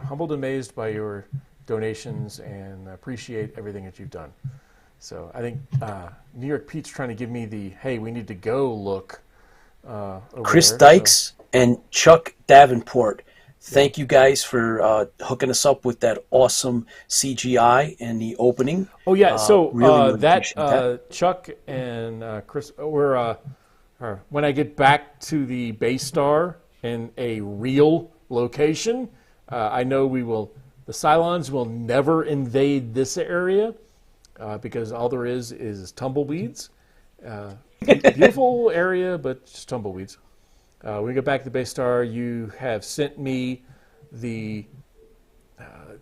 humbled and amazed by your donations and appreciate everything that you've done. So I think New York Pete's trying to give me the, hey, we need to go look. Chris Dykes and Chuck Davenport, thank you guys for hooking us up with that awesome CGI and the opening. Oh, yeah, so really that Chuck and Chris, when I get back to the Baystar in a real location, I know the Cylons will never invade this area because all there is tumbleweeds. Beautiful area, but just tumbleweeds. When we get back to the Baystar, you have sent me the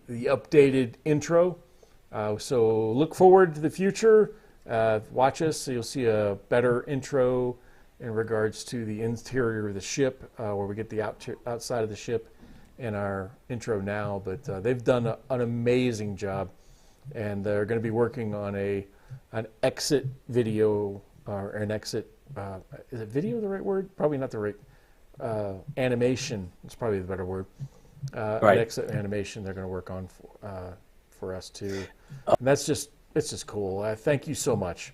updated intro. So look forward to the future. Watch us, so you'll see a better intro in regards to the interior of the ship, where we get the outside of the ship in our intro now. But they've done an amazing job, and they're going to be working on an exit video or an exit. Is it video the right word? Probably not the right. Animation is probably the better word. Right. An exit animation they're going to work on for us too. And it's just cool. Thank you so much.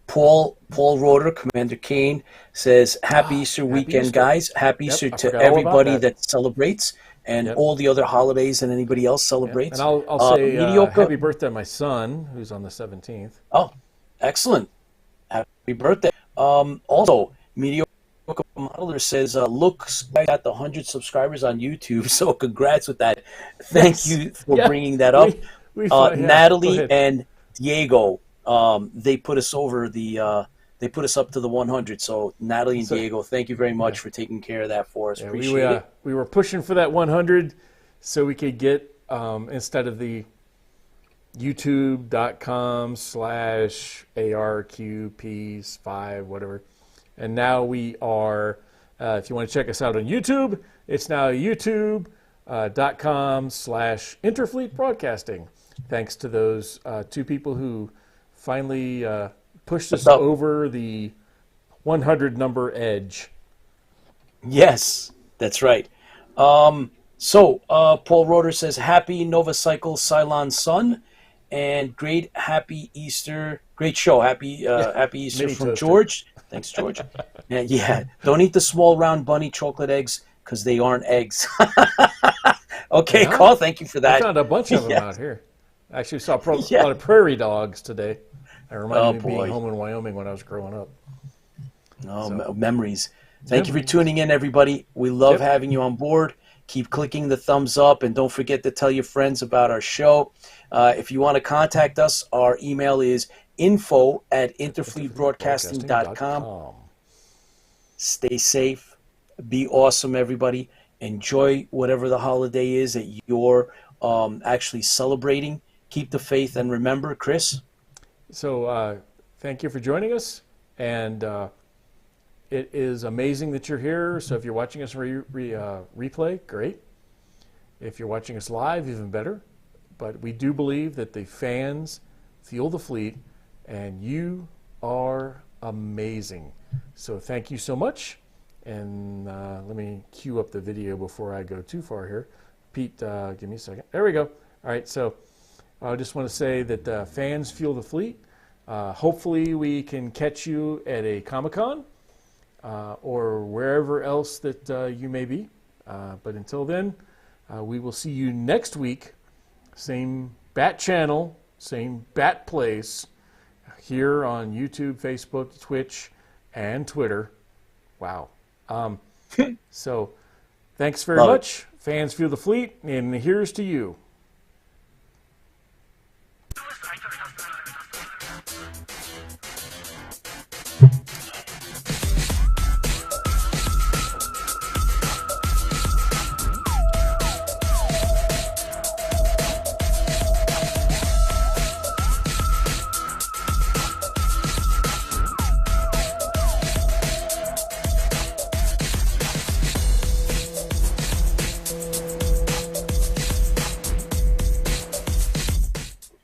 Paul Roeder, Commander Kane, says, Happy Easter weekend, Easter. guys. Happy Easter to everybody that celebrates and all the other holidays and anybody else celebrates. And I'll say mediocre. happy birthday to my son, who's on the 17th. Oh, excellent. Happy birthday. Also, Mediocre Modeler says, looks at the 100 subscribers on YouTube, so congrats with that. Thank you for bringing that up. Natalie and Diego, they put us over they put us up to the 100. So Natalie and Diego, thank you very much for taking care of that for us. Appreciate it. We were pushing for that 100 so we could get, instead of the youtube.com/ARQP5, whatever. And now we are, if you want to check us out on YouTube, it's now youtube.com/Interfleet Broadcasting. Thanks to those two people who finally pushed us over the 100 number edge. Yes, that's right. Paul Roeder says, Happy Nova Cycle Cylon Sun, and great happy Easter. Great show. Happy Easter Mini from toaster. George. Thanks, George. Yeah. Don't eat the small round bunny chocolate eggs because they aren't eggs. Okay, Carl, thank you for that. I found a bunch of them out here. I actually saw a lot of prairie dogs today. It reminded me of being home in Wyoming when I was growing up. Memories. Thank you for tuning in, everybody. We love having you on board. Keep clicking the thumbs up, and don't forget to tell your friends about our show. If you want to contact us, our email is info@interfleetbroadcasting.com. Stay safe. Be awesome, everybody. Enjoy whatever the holiday is that you're actually celebrating. Keep the faith, and remember, Chris. So thank you for joining us, and it is amazing that you're here. So if you're watching us replay, great. If you're watching us live, even better. But we do believe that the fans fuel the fleet, and you are amazing. So thank you so much. And let me cue up the video before I go too far here. Pete, give me a second. There we go. All right, so I just want to say that fans fuel the fleet. Hopefully we can catch you at a Comic-Con or wherever else that you may be. But until then, We will see you next week. Same Bat channel, same Bat place, here on YouTube, Facebook, Twitch, and Twitter. Wow. So, thanks very much. Fans Feel the Fleet, and here's to you.